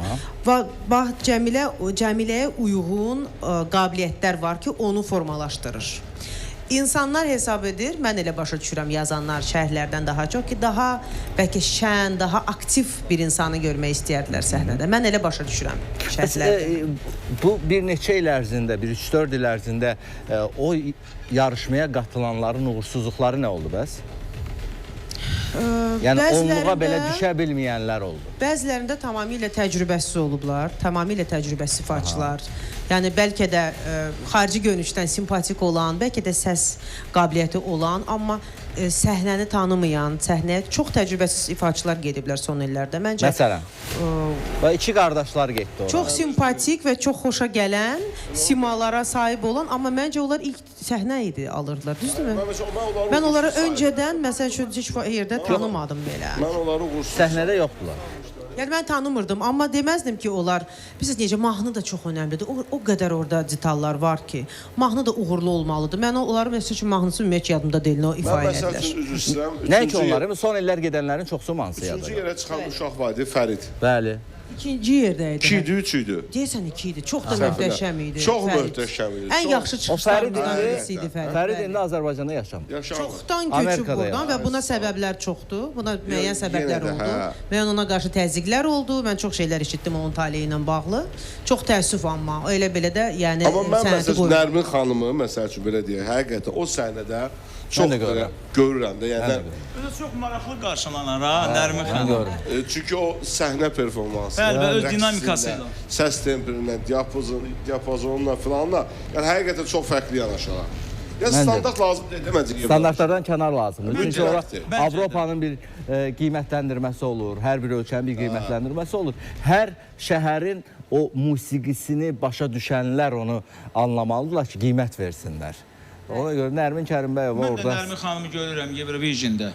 [SPEAKER 8] Bax, Cəmiləyə uyğun qabiliyyətlər var ki, onu formalaşdırır. İnsanlar hesab edir, mən elə başa düşürəm yazanlar şərhlərdən daha çox ki, daha bəlkə şən, daha aktiv bir insanı görmək istəyərdilər səhnədə. Mən elə başa düşürəm şərhlərdə.
[SPEAKER 3] Bu bir neçə il ərzində, bir 3-4 il ərzində o yarışmaya qatılanların uğursuzluqları nə oldu bəs? Yəni onluğa belə düşə bilməyənlər oldu.
[SPEAKER 8] Bəzilərində tamamilə təcrübəsiz olublar, tamamilə təcrübəsiz ifaçılar. Yəni bəlkə də xarici görünüşdən simpatik olan, bəlkə də səs qabiliyyəti olan, amma səhnəni tanımayan, səhnəyə çox təcrübəsiz ifaçılar gediblər son illərdə. Məncə
[SPEAKER 3] məsələn, iki qardaşlar getdi ora.
[SPEAKER 8] Çox simpatik və çox xoşa gələn simalara sahib olan, amma məncə onlar ilk səhnə idi alırdılar, düzdürmü? Mən onları öncədən məsələn heç yerdə tanımadım belə.
[SPEAKER 9] Mən onları uğursuz.
[SPEAKER 3] Səhnədə yoxdular.
[SPEAKER 8] Yəni mən tanımırdım, amma deməzdim ki, onlar, bilirsiniz necə, mahnı da çox önəmlidir. O qədər orada detallar var ki, mahnı da uğurlu olmalıdır. Mən onları məsəl üçün mahnısı ümumiyyətlə yadımda deyil, o ifa elədilər.
[SPEAKER 9] Mən məsəl üçün üzr istəyirəm.
[SPEAKER 3] Nə ki onları? Son illər gedənlərin çoxsu mahnısı yadır.
[SPEAKER 9] Üçüncü yerə çıxan uşaq var idi, Fərid.
[SPEAKER 3] Bəli.
[SPEAKER 8] İkinci yerdə idi.
[SPEAKER 9] 2 idi, 3 idi.
[SPEAKER 8] Deyəsən 2 idi. Çox da möhtəşəm idi.
[SPEAKER 9] Çox möhtəşəm idi.
[SPEAKER 8] Ən yaxşı çıxışlarından birisi idi Fərid.
[SPEAKER 3] Fərid indi Azərbaycanda yaşamır.
[SPEAKER 8] Çoxdan köçüb buradan və buna səbəblər çoxdur. Buna müəyyən səbəblər oldu. Müəyyən ona qarşı təzyiqlər oldu. Mən çox şeylər eşitdim onun taleyi ilə bağlı. Çox təəssüf amma elə belə də yəni
[SPEAKER 9] amma mən məsələn Nərmin xanımı məsəl üçün belə deyək, həqiqətən o səhnədə çox görürəm də, yəni
[SPEAKER 6] özü çox maraqlı qarşılanar ha Nərmin xanım.
[SPEAKER 9] Çünki o səhnə performansı,
[SPEAKER 6] bəli, öz dinamikası ilə,
[SPEAKER 9] səs tembrindən, diapazonunla filanla, yəni həqiqətən çox fərqli yanaşırlar. Yəni standart lazım deyil, deməncə.
[SPEAKER 3] Standartlardan kənar lazımdır. Çünki ora Avropanın bir qiymətləndirməsi olur, hər bir ölkənin bir qiymətləndirməsi olur. Hər şəhərin o musiqisini başa düşənlər onu anlamalıdırlar ki, qiymət versinlər. Ona görə Nərmin Kərimbəyova orada...
[SPEAKER 6] Mən də Nərmin xanımı görürəm Eurovision'da.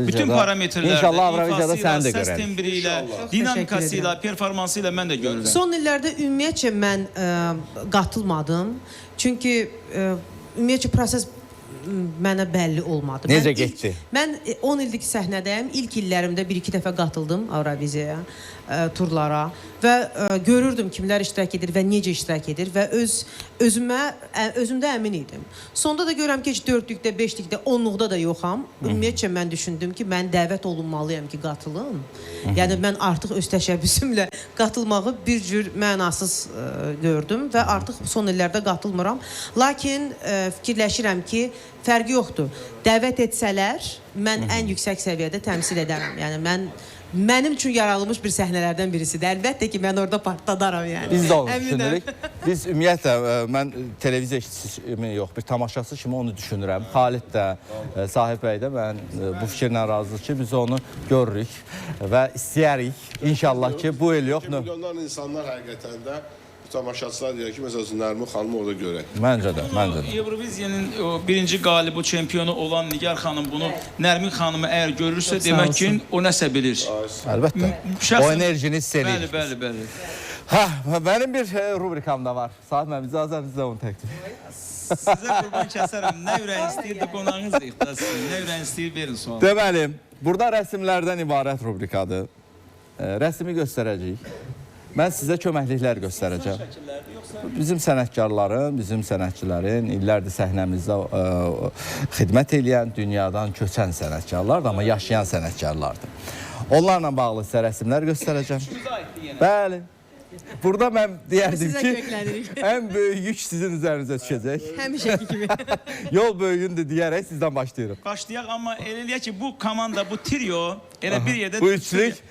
[SPEAKER 3] Bütün
[SPEAKER 6] parametrlərdə,
[SPEAKER 3] İnşallah Avroviziyada sən də
[SPEAKER 6] səs
[SPEAKER 3] görərik.
[SPEAKER 6] tembri ilə, dinamikası ilə, performansı ilə mən də görürəm.
[SPEAKER 8] Son illərdə ümumiyyətcə mən qatılmadım. Çünki ümumiyyətcə proses mənə bəlli olmadı.
[SPEAKER 3] Necə getdi?
[SPEAKER 8] Mən 10 ildir ki səhnədəyim. İlk illərimdə 1-2 dəfə qatıldım Avroviziyaya, turlara və görürdüm kimlər iştirak edir və necə iştirak edir və özümdə əmin idim. Sonda da görürəm ki, heç 4-lükdə, 5-lükdə, 10-luqda da yoxam. Ümumiyyətcə mən düşündüm ki, mən dəvət olunmalıyam ki, qatılım. Yəni mən artıq öz təşəbbüsümlə qatılmağı bir cür mənasız gördüm və artıq son illərdə qatılmıram. Lakin fikirləşirəm ki, fərqi yoxdur. Dəvət etsələr, mən ən yüksək səviyyədə təmsil edərəm. Yəni mənim üçün yaradılmış bir səhnələrdən birisidir. Əlbəttə ki, mən orada partladaram yəni.
[SPEAKER 3] Biz də onu düşünürük. Biz ümumiyyətlə, mən televiziya işçisi kimi yox, bir tamaşaçı kimi onu düşünürəm. Xalid də, Sahib bəy də mən bu fikirlə razıyıq ki, biz onu görürük və istəyərik. İnşallah ki, bu il yox.
[SPEAKER 9] Milyonlarla insanlar həqiqətən də tamaşaçılar deyir ki, məsələn, Nərmin xanımı orada görək.
[SPEAKER 3] Məncə də, məncə də.
[SPEAKER 6] Euroviziyanın birinci qalibi, çempionu olan Nigar xanım bunu Nərmin xanımı əgər görürsə, demək ki, o nəsə bilir.
[SPEAKER 3] Əlbəttə. O enerjini hiss edir.
[SPEAKER 6] Bəli.
[SPEAKER 3] Hə, mənim bir rubrikam da var. Saat mənim icazənizlə onu təklif edirəm.
[SPEAKER 6] Sizə qurban kəsərəm. Nə ürəyin istəyir də qonağınız da ixtisasın. Nə ürəyin istəyir verin sual.
[SPEAKER 3] Deməli, burada rəsmlərdən ibarət rubrikadır. Rəsmi göstərəcəyik. Mən sizə köməkliklər göstərəcəm. Bizim sənətkarların, bizim sənətçilərin illərdir səhnəmizdə xidmət edən, dünyadan köçən sənətkarlardır, amma yaşayan sənətkarlardır. Onlarla bağlı sizə rəsmlər göstərəcəm. Bəli. Burada mən deyərdim ki, ən böyük yük sizin üzərinizə düşəcək.
[SPEAKER 8] Həmişəki kimi.
[SPEAKER 3] Yol böyüyündür deyərək sizdən başlayırım.
[SPEAKER 6] Başlayaq, amma elə eləyək ki, bu komanda, bu trio elə bir yerdə...
[SPEAKER 3] Bu üçlük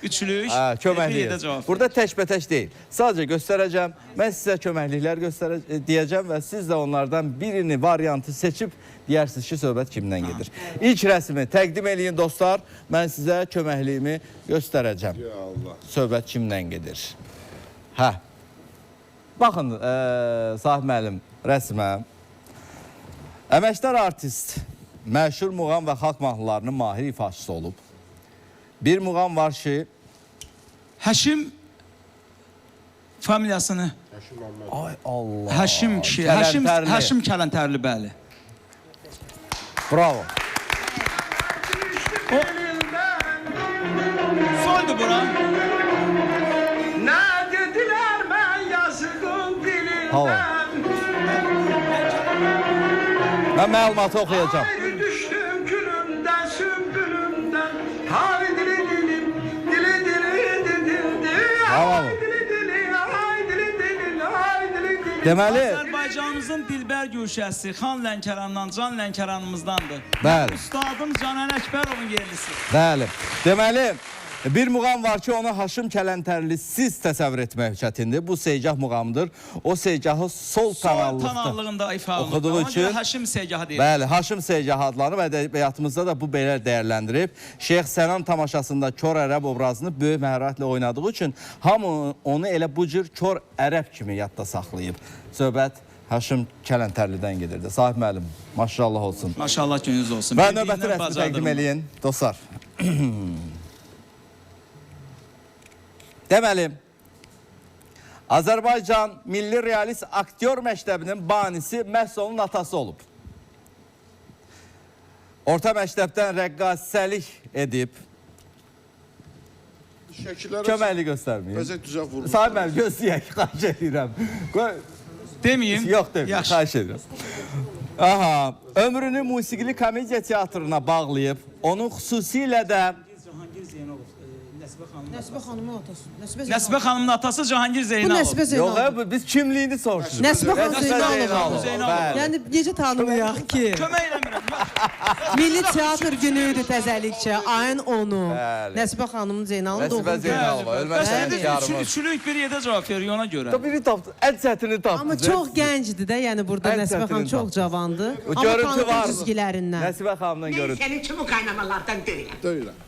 [SPEAKER 3] köməkliyiz. Burada tək-bətək deyil. Sadəcə göstərəcəm. Mən sizə köməkliklər deyəcəm və siz də onlardan birini, variantı seçib deyərsiniz ki, söhbət kimdən gedir. İlk rəsmi təqdim eləyin dostlar. Mən sizə köməkliyimi göstərəcəm. Söhbət kimdən gedir. Hə. Baxın, Sahib müəllim, rəsmə. Əməkdar artist, məşhur muğam və xalq mahnılarının mahir ifaçısı olub. Bir muğam var ki...
[SPEAKER 6] Həşim familiyasını...
[SPEAKER 3] Ay Allah.
[SPEAKER 6] Həşim kişi, Həşim Kələntərli, bəli.
[SPEAKER 3] Bravo.
[SPEAKER 6] Soydu bura.
[SPEAKER 3] Mən məlumatı oxuyacağım.
[SPEAKER 2] Ayrı düştüm külümden, sümbülümden. Hay dili dilim, dili dili dili. Hay dili dili, hay dili dili, hay dili dili.
[SPEAKER 3] Deməli...
[SPEAKER 6] Azərbaycanımızın dilbər gülşəsi Xan Lənkərandan, Can Lənkəranımızdandır.
[SPEAKER 3] Bəli.
[SPEAKER 6] Ustadım Canan Əkbərovun yerlisi.
[SPEAKER 3] Bəli. Deməli... Bir muğam var ki, onu Haşim Kələntərli siz təsəvvür etmək çətindir. Bu Seygah muğamıdır. O Seygahı sol
[SPEAKER 6] kanallığında ifa
[SPEAKER 3] oxuduğu üçün
[SPEAKER 6] Haşim Seygahı deyir.
[SPEAKER 3] Bəli, Haşim Seygahı adlanıb. Ədəbiyyatımızda da bu belə dəyərləndirib. Şeyx Sənan tamaşasında kör ərəb obrazını böyük məharətlə oynadığı üçün hamı onu elə bu cür kör ərəb kimi yadda saxlayıb. Söhbət Haşim Kələntərlidən gedirdi. Sahib müəllim, maşallah olsun.
[SPEAKER 6] Maşallah gününüz olsun.
[SPEAKER 3] Və növbəti rəsmi təqdim eləyin, dostlar. Deməli, Azərbaycan Milli Realist Aktyor Məktəbinin banisi məhz onun atası olub. Orta məktəbdən rəqqasəlik edib. Köməkli göstərməyin. Sahib mənim gözləyək, xahiş edirəm.
[SPEAKER 6] Deməyim.
[SPEAKER 3] Yox, deməyim, xahiş edirəm. Aha, ömrünü musiqili komediya teatrına bağlayıb, onun xüsusilə də
[SPEAKER 8] Nəsibə xanımın atası.
[SPEAKER 6] Nəsibə xanımın atası Cahangir Zeynalov.
[SPEAKER 8] Bu Nəsibə Zeynalov.
[SPEAKER 3] Yox, biz kimliyini soruşuruq.
[SPEAKER 8] Nəsibə xanım Zeynalov. Yəni necə tanımayaq ki?
[SPEAKER 6] Kömək eləmirəm.
[SPEAKER 8] Milli teatr günüydü təzəlikcə, ayın 10-u. Nəsibə xanımın Zeynalov doğum günü.
[SPEAKER 3] Nəsibə Zeynalov, ölməsən yarımız.
[SPEAKER 6] Üçlük bir yerdə cavab verir ona görə.
[SPEAKER 3] Biri tapdı, ən çətini tapdı.
[SPEAKER 8] Amma çox gəncdir də, yəni burada Nəsibə xanım çox cavandır.
[SPEAKER 3] Görüntü var.
[SPEAKER 8] Nəsibə
[SPEAKER 3] xanımdan görüntü.
[SPEAKER 13] Sənin kimi qaynamalardan deyiləm.
[SPEAKER 9] Deyiləm.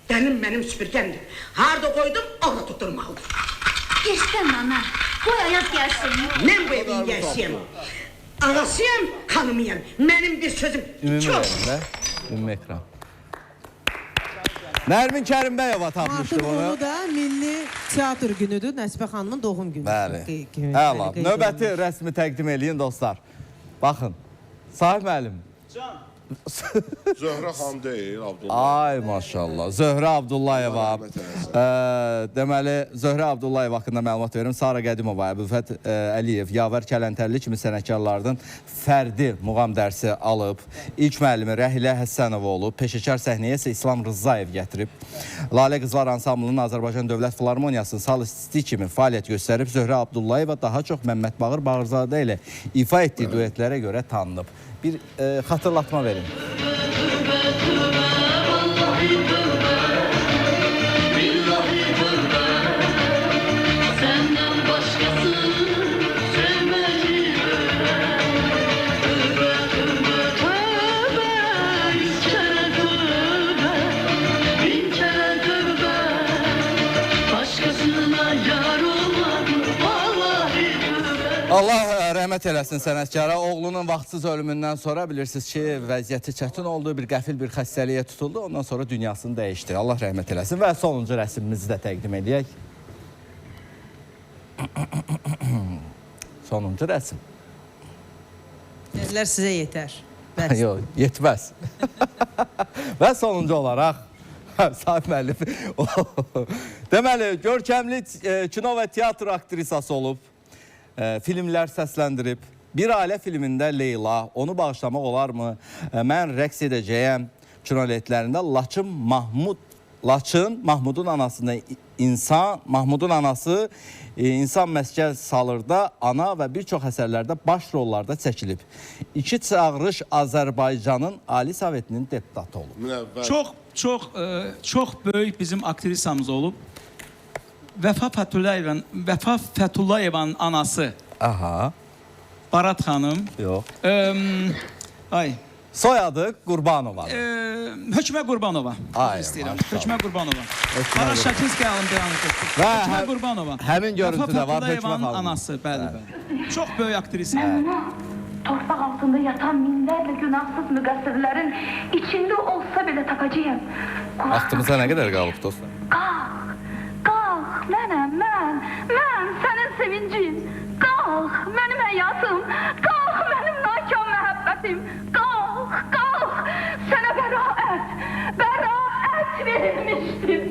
[SPEAKER 13] Mənim süpürgəmdir. Harada qoydum, orada tutturmalıdır.
[SPEAKER 14] İstəm ana, qoy ayaq gəlsin.
[SPEAKER 13] Mən bu evin gəlsiyəm. Ağasıyam, xanımıyam. Mənim bir sözüm çox.
[SPEAKER 3] Ümumi ekran. Nərmin Kərimbəyova tapmışdı bunu.
[SPEAKER 8] Artıq onu da Milli Teatr günüdür, Nəsibə xanımın doğum günü.
[SPEAKER 3] Bəli. Əla. Növbəti rəsmi təqdim eləyin dostlar. Baxın, Sahib müəllim,
[SPEAKER 9] Zöhrə xan deyil, Abdullah.
[SPEAKER 3] Ay maşallah. Zöhrə Abdullayeva. Deməli, Zöhrə Abdullayeva haqqında məlumat verim. Sara Qədimova, Əbülfət Əliyev, Yavər Kələntərli kimi sənətkarlardan fərdi muğam dərsi alıb. İlk müəllimi Rəhilə Həssənova olub. Peşəkar səhnəyə isə İslam Rızayev gətirib. Lalə Qızlar Ansamblının Azərbaycan Dövlət Filarmoniyasının solisti kimi fəaliyyət göstərib. Zöhrə Abdullayeva daha çox Məmməd Bağır Bağırzadə ilə ifa etdiyi duetlərə görə tanınıb. Bir xatırlatma verin. Allah rəhmət eləsin sənətkara. Oğlunun vaxtsız ölümündən sonra bilirsiniz ki, vəziyyəti çətin oldu, bir qəfil bir xəstəliyə tutuldu. Ondan sonra dünyasını dəyişdi. Allah rəhmət eləsin və sonuncu rəsmimizi də təqdim edək. Sonuncu rəsm.
[SPEAKER 8] Dedilər sizə yetər.
[SPEAKER 3] Yox, yetməz. Və sonuncu olaraq Sahib müəllif. Deməli, görkəmli kino və teatr aktrisası olub. Filmlər səsləndirib. Bir ailə filmində Leyla, onu bağışlamaq olarmı? Mən rəqs edəcəyəm kinoletlərində Laçın Mahmudun anasını Mahmudun anası İnsan Məskəl Salırda ana və bir çox əsərlərdə baş rollarda çəkilib. İki çağırış Azərbaycanın Ali Sovetinin deputatı olub.
[SPEAKER 6] Çox böyük bizim aktrisamız olub. Vəfa Fəthullayevanın anası.
[SPEAKER 3] Aha.
[SPEAKER 6] Barat xanım.
[SPEAKER 3] Yox.
[SPEAKER 6] Ay.
[SPEAKER 3] Soyadı Qurbanova.
[SPEAKER 6] Hökmə Qurbanova.
[SPEAKER 3] Ay,
[SPEAKER 6] istəyirəm. Hökmə Qurbanova. Ara Şakinski alındı. Hökmə Qurbanova.
[SPEAKER 3] Həmin görüntüdə var Hökmə xanım.
[SPEAKER 6] Anası, bəli. Çox böyük aktrisa.
[SPEAKER 14] Torpaq altında yatan minlərlə günahsız müqəssirlərin içində olsa belə tapacağım.
[SPEAKER 3] Vaxtımıza nə qədər qalıb dostlar?
[SPEAKER 14] Qalx, mən sənin sevincin. Qalx, mənim həyatım. Qalx, mənim nakam məhəbbətim. Qalx, sənə bəraət verilmişdir.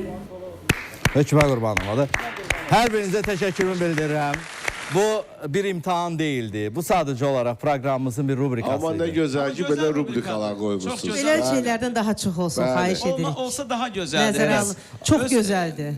[SPEAKER 3] Hökmə Qurbanova. Hər birinizə təşəkkürümü bildirirəm. Bu bir imtahan değildi. Bu sadəcə olaraq proqramımızın bir rubrikasıydı.
[SPEAKER 9] Amma nə gözəl ki, belə rubrikalar qoymuşsunuz.
[SPEAKER 8] Belə şeylərdən daha çox olsun, xahiş edirik.
[SPEAKER 6] Olsa daha gözəldir.
[SPEAKER 8] Nəzərə alın. Çox gözəldir.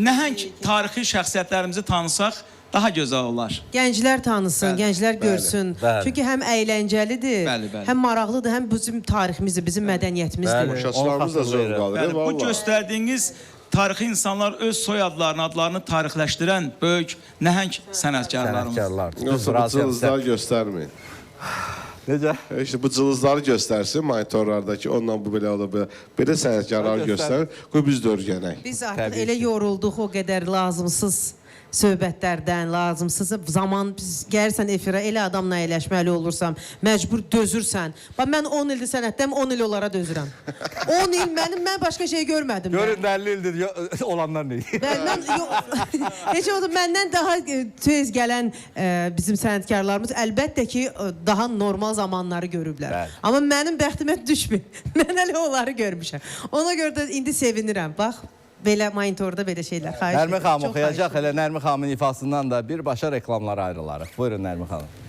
[SPEAKER 6] Nəhəng tarixi şəxsiyyətlərimizi tanısaq daha gözəl olar.
[SPEAKER 8] Gənclər tanısın, gənclər görsün. Çünki həm əyləncəlidir, həm maraqlıdır, həm bizim tariximizdir, bizim mədəniyyətimizdir.
[SPEAKER 9] Tamaşaçılarımız da zövq alır.
[SPEAKER 6] Bu göstərdiyiniz tarixi insanlar öz soyadlarını, adlarını tarixləşdirən böyük nəhəng sənətkarlarımız.
[SPEAKER 9] Yoxsa bu cılızları göstərməyin.
[SPEAKER 3] Necə?
[SPEAKER 9] İşte bu cılızları göstərsin monitorlardakı, ondan bu belə ola belə sənətkarları göstərir. Qoy biz də örgənək.
[SPEAKER 8] Biz artıq elə yorulduq o qədər lazımsız söhbətlərdən, lazımsız zaman gəlirsən efirə, elə adamla əyləşməli olursam, məcbur dözürsən. Bax, mən 10 ildir sənətdəyim, 10 il onlara dözürəm. 10 il mən başqa şey görmədim.
[SPEAKER 3] Görün 50 ildir olanlar neydi?
[SPEAKER 8] Necə oldu, məndən daha tez gələn bizim sənətkarlarımız əlbəttə ki, daha normal zamanları görüblər. Amma mənim bəxtimə düşmür. Mən hələ onları görmüşəm. Ona görə də indi sevinirəm. Bax, belə monitorda belə şeylər.
[SPEAKER 3] Nərmin xanım oxuyacaq, elə Nərmin xanımın ifasından da birbaşa reklamlara ayrılarıq. Buyurun Nərmin xanım.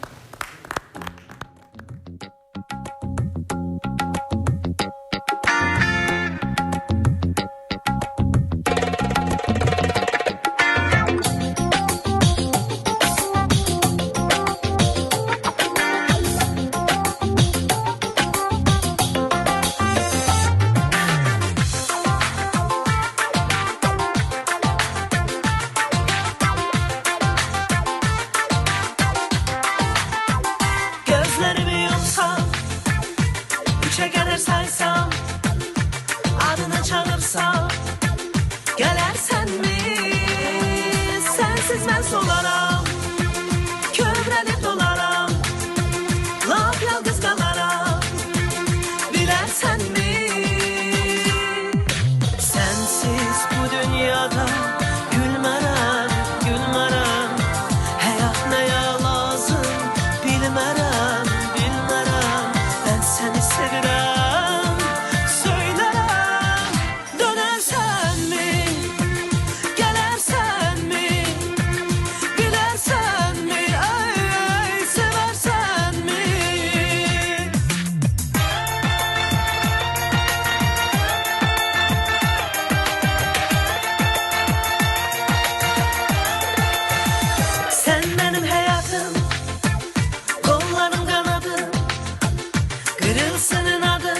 [SPEAKER 7] yığılsın adın.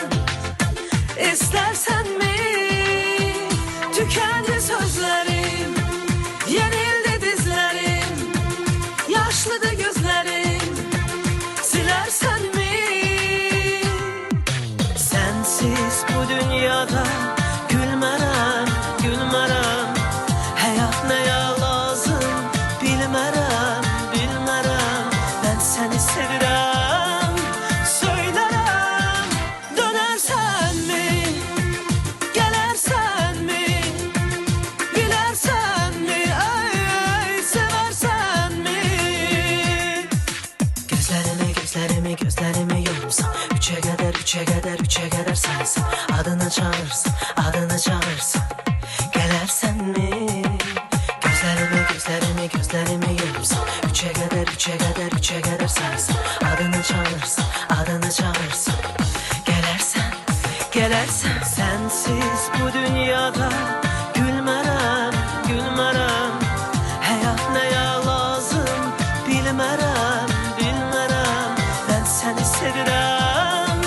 [SPEAKER 7] İstersen mi? Tükendi sözlerim, yenildi dizlerim, yaşlıdı gözlerim. Silersen mi? Sensiz bu dünyada gülmərəm, gülmərəm. Həyat nəyə lazım bilmərəm, bilmərəm. Mən səni sevirəm, söylərəm. Dönərsənmi, gələrsənmi, bilərsənmi, ay, sevərsənmi? Gözlərimi, gözlərimi yumsan, üçə qədər saysan, adını çağırsan, adını çağırsan, gələrsən mi? Gözlərimi yumsan, üçə qədər saysan, adını çağırsan, adını çağırsan, gələrsən. Sensiz bu dünyada gülmərəm, gülmərəm. Həyat nəyə lazım bilmərəm, bilmərəm. Mən səni sevirəm,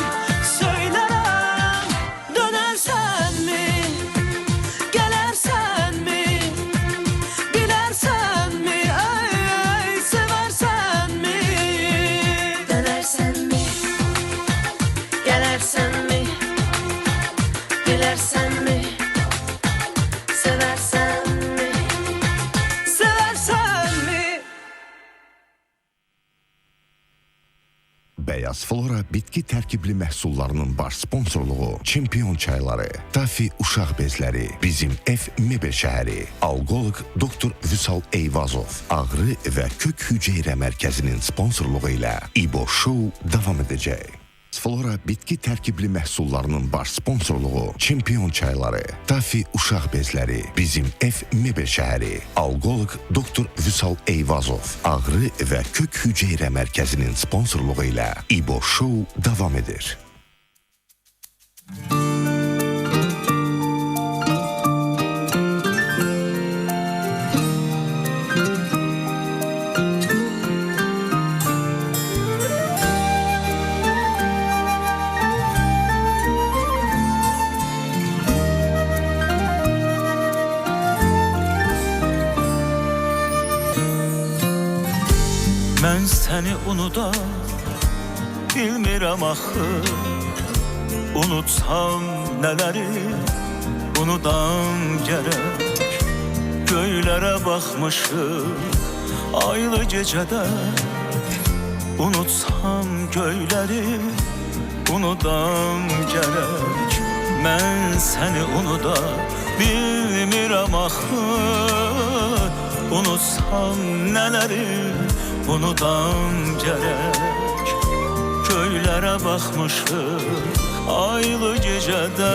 [SPEAKER 7] söylərəm. Dönərsənmi, gələrsənmi, bilərsənmi, ay, sevərsənmi? Dönərsənmi, gələrsənmi, bilərsənmi, sevərsənmi, sevərsənmi?
[SPEAKER 1] Bəyaz Flora bitki tərkibli məhsullarının baş sponsorluğu Çempion çayları, Tafi uşaq bezləri, bizim ev mebel şəhəri, alqoloq doktor Vüsal Eyvazov, ağrı və kök hüceyrə mərkəzinin sponsorluğu ilə İbo Show davam edəcək. Flora bitki tərkibli məhsullarının baş sponsorluğu Çempion çayları, Tafi uşaq bezləri, bizim ev mebel şəhəri, alqoloq doktor Vüsal Eyvazov, ağrı və kök hüceyrə mərkəzinin sponsorluğu ilə İbo Show davam edir.
[SPEAKER 15] Mən səni unuda bilmirəm axı. Unutsam nələri unudam gərək. Göylərə baxmışıq aylı gecədə. Unutsam göyləri unudam gərək. Mən səni unuda bilmirəm axı. Unutsam nələri unudam gərək. Göylərə baxmışıq aylı gecədə.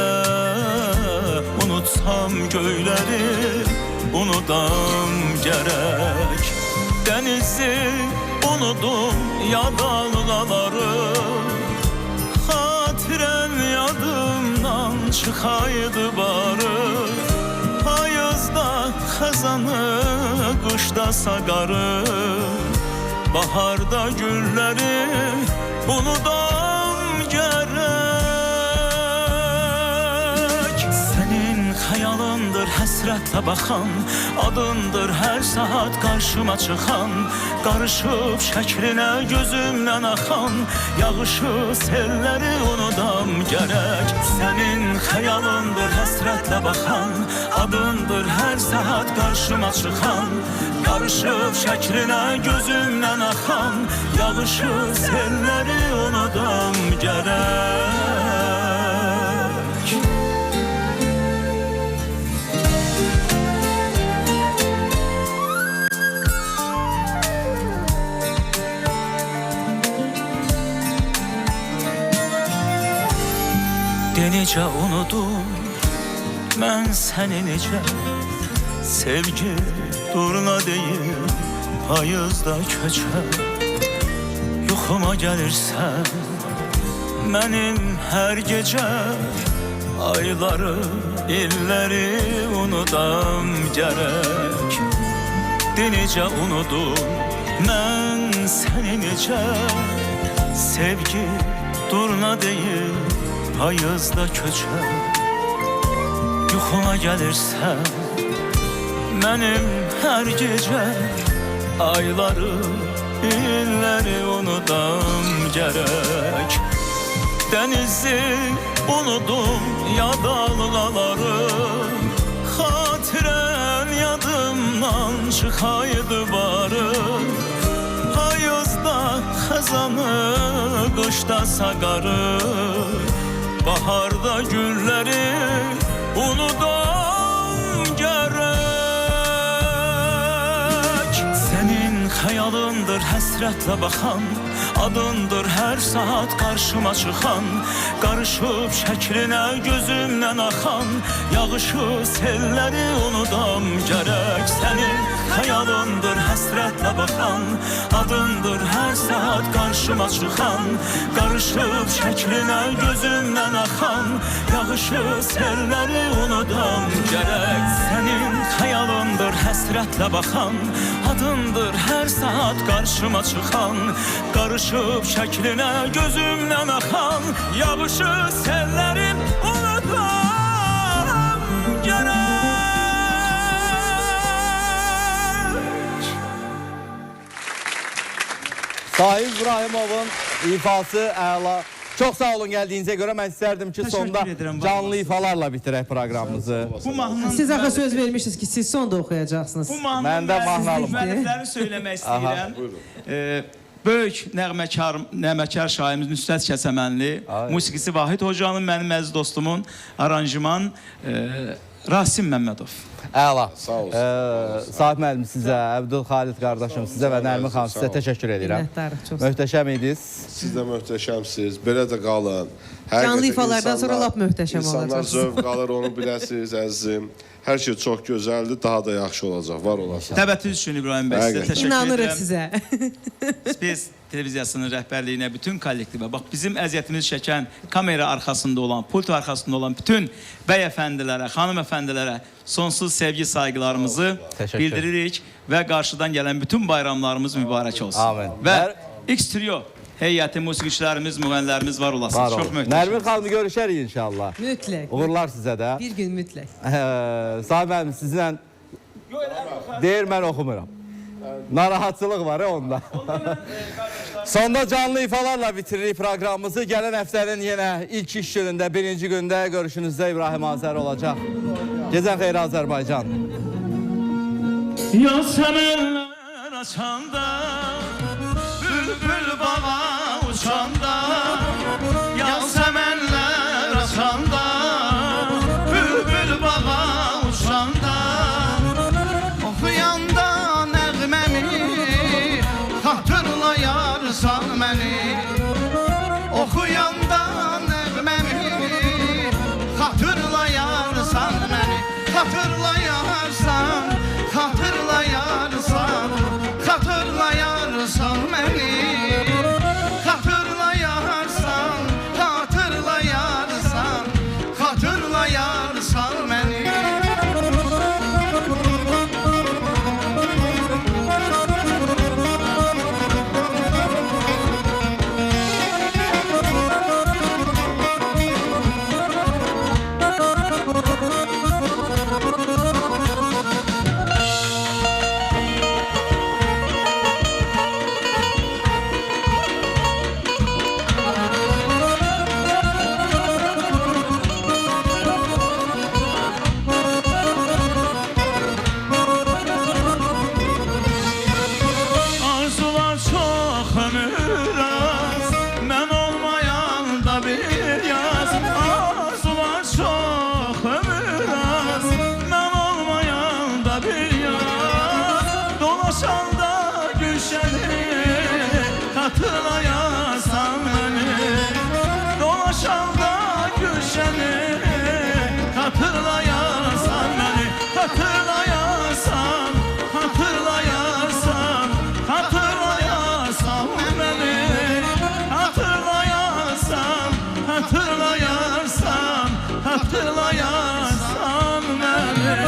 [SPEAKER 15] Unutsam göyləri unudam gərək. Dənizi unudum ya dalğaları. Xatirən yadımdan çıxaydı barı. Payızda xəzanı, qışda saqarı. Baharda gülləri unudam gərək. Sənin xəyalındır həsrətlə baxan, adındır hər saat qarşıma çıxan. Qarışıb şəklinə gözümdən axan, yağışı selləri unudam gərək. Sənin xəyalındır həsrətlə baxan, adındır hər saat qarşıma çıxan. Qarışıb şəklinə gözümdən axan, yağışı selləri unudam gərək. Necə unudum mən səni necə. Sevgi durna deyil payızda köçər. Yuxuma gəlirsən mənim hər gecə. Ayları, illəri unudam gərək. Necə unudum mən səni necə. Sevgi durna deyil payızda köçər. Yuxuma gəlirsən mənim hər gecə, ayları, illəri unudam gərək. Dənizi unudum ya dalğaları, xatirən yadımdan çıxaydı barı. Payızda xəzanı, qışda saqarı, baharda gülləri unudam gərək. Sənin xəyalındır həsrətlə baxan, adındır hər saat qarşıma çıxan. Qarışıb şəklinə gözümdən axan, yağışı selləri unudam gərək. Sənin xəyalındır həsrətlə baxan, adındır hər saat qarşıma çıxan. Qarışıb şəklinə gözümdən axan, yağışı selləri unudam gərək. Sənin xəyalındır həsrətlə baxan, adındır hər saat qarşıma çıxan. Qarışıb şəklinə gözümdən axan, yağışı sellərim unudam gərək.
[SPEAKER 3] Sahib İbrahimovun ifası əla. Çox sağ olun gəldiyinizə görə. Mən istərdim ki, sonda canlı ifalarla bitirək proqramımızı.
[SPEAKER 8] Siz axı söz vermişsiniz ki, siz sonda oxuyacaqsınız.
[SPEAKER 6] Bu mahnının müəlliflərini söyləmək istəyirəm. Böyük nəğməkar şairimiz Nüsrət Kəsəmənli, musiqisi Vahid Hocanın, mənim əziz dostumun, aranjman Rasim Məmmədov.
[SPEAKER 3] Əla. Sahib müəllim sizə, Əbdül Xalid qardaşım sizə və Nərmin xanım sizə təşəkkür edirəm. Möhtəşəm idiniz.
[SPEAKER 9] Siz də möhtəşəmsiniz. Belə də qalın.
[SPEAKER 8] Canlı ifalardan sonra lap möhtəşəm olacaq.
[SPEAKER 9] İnsanlar zövq alır, onu biləsiniz əzizim. Hər şey çox gözəldir, daha da yaxşı olacaq, var olasın.
[SPEAKER 6] Təbəttünüz üçün İbrahim bəy, sizə təşəkkür edirəm.
[SPEAKER 8] İnanırıq sizə.
[SPEAKER 6] Space televiziyasının rəhbərliyinə, bütün kollektivə, bax bizim əziyyətimizi çəkən, kamera arxasında olan, pult arxasında olan bütün bəy əfəndilərə, xanım əfəndilərə sonsuz sevgi saygılarımızı bildiririk və qarşıdan gələn bütün bayramlarımız mübarək olsun.
[SPEAKER 3] Amin.
[SPEAKER 6] Və X-Trio heyəti, musiqiçilərimiz, müğənnilərimiz var olasınız. Çox möhtəşəm.
[SPEAKER 3] Nərmin xanımı görüşərik inşallah.
[SPEAKER 8] Mütləq.
[SPEAKER 3] Uğurlar sizə də.
[SPEAKER 8] Bir gün mütləq.
[SPEAKER 3] Sahib müəllim sizlə deyir mən oxumuram. Narahatçılıq var onda. Sonda canlı ifalarla bitiririk proqramımızı. Gələn həftənin yenə ilk iş günündə, birinci gündə görüşünüzdə İbrahim Azər olacaq. Gecən xeyri Azərbaycan.
[SPEAKER 15] Yasemenler açanda, bülbül bağa uçanda, Yasemenler açanda, bülbül bağa uçanda,
[SPEAKER 2] Oxuyanda nəğməmi xatırlayarsan məni. Oxuyanda nəğməmi xatırlayarsan məni. Xatırlayarsan, xatırlayarsan, xatırlayarsan məni. Xatırlayarsan, xatırlayarsan, xatırlayarsan məni.
[SPEAKER 15] arzular çok ömür az, mən olmayan da bir yaz. Arzular çok ömür az, mən olmayan da bir yaz. Dolaşanda gülşəni xatırlayasan məni. Dolaşanda gülşəni xatırlayasan məni. Xatırlayasan, xatırlayasan, xatırlayasan məni. Xatırlayasan, xatırlayasan, xatırlayasan məni.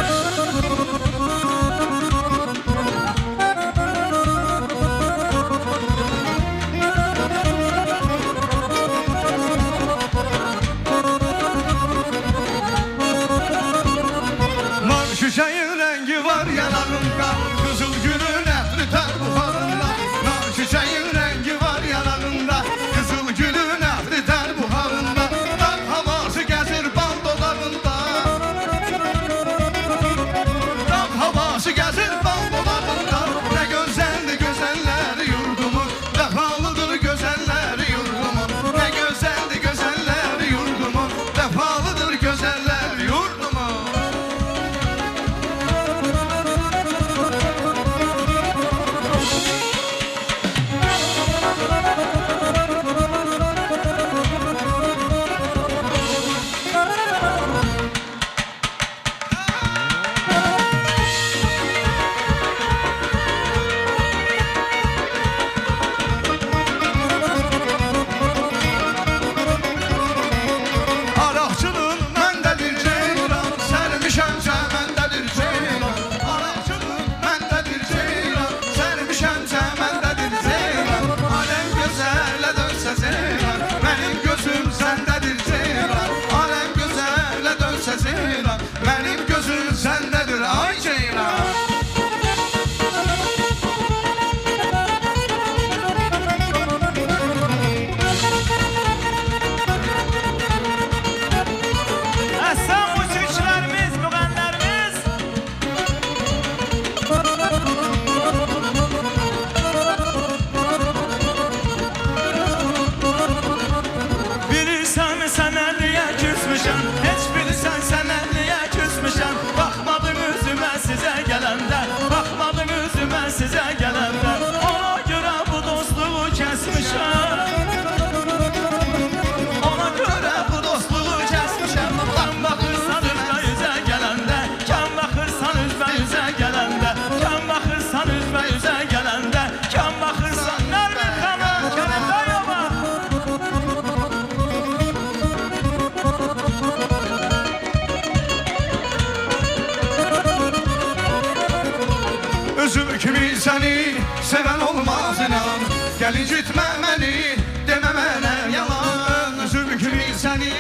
[SPEAKER 2] səni sevən olmaz inan. Gəl incitmə məni, demə mənə yalan. Zülmü səni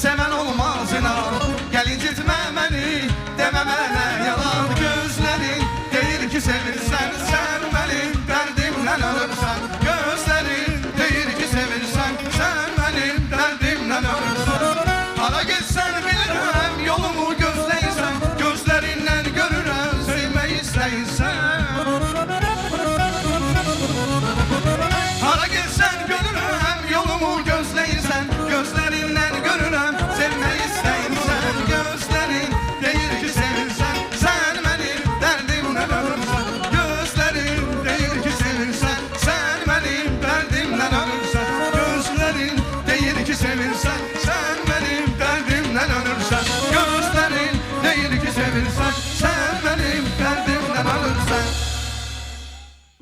[SPEAKER 2] sevən olmaz inan. Gəl incitmə məni, demə mənə yalan. Gözlərin deyir ki sevirsən, sən mənim dərdimlə ölürsən. Gözlərin deyir ki sevirsən, sən mənim dərdimlə ölürsən. Hara getsən bilirəm, yolumu gözləyirsən. Gözlərindən görürəm, sevmək istəyirsən. Hara getsən görürəm, yolumu gözləyirsən. Gözlərindən görürəm, sevmək istəyirsən. Gözlərin deyir ki sevirsən, sən mənim dərdimlə ölürsən. Gözlərin deyir ki sevirsən, sən mənim dərdimlə ölürsən. Gözlərin deyir ki sevirsən, sən mənim dərdimlə ölürsən. Gözlərin deyir ki sevirsən, sən mənim dərdimlə ölürsən.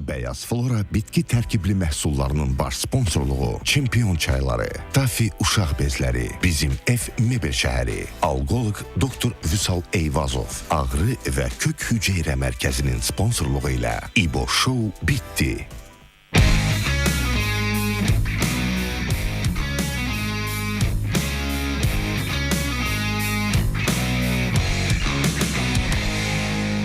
[SPEAKER 1] Bəyaz Flora bitki tərkibli məhsullarının baş sponsorluğu Çempion çayları, Tafi uşaq bezləri, bizim ev mebel şəhəri, alqoloq doktor Vüsal Eyvazov, Ağrı və Kök Hüceyrə Mərkəzinin sponsorluğu ilə İbo Show bitdi.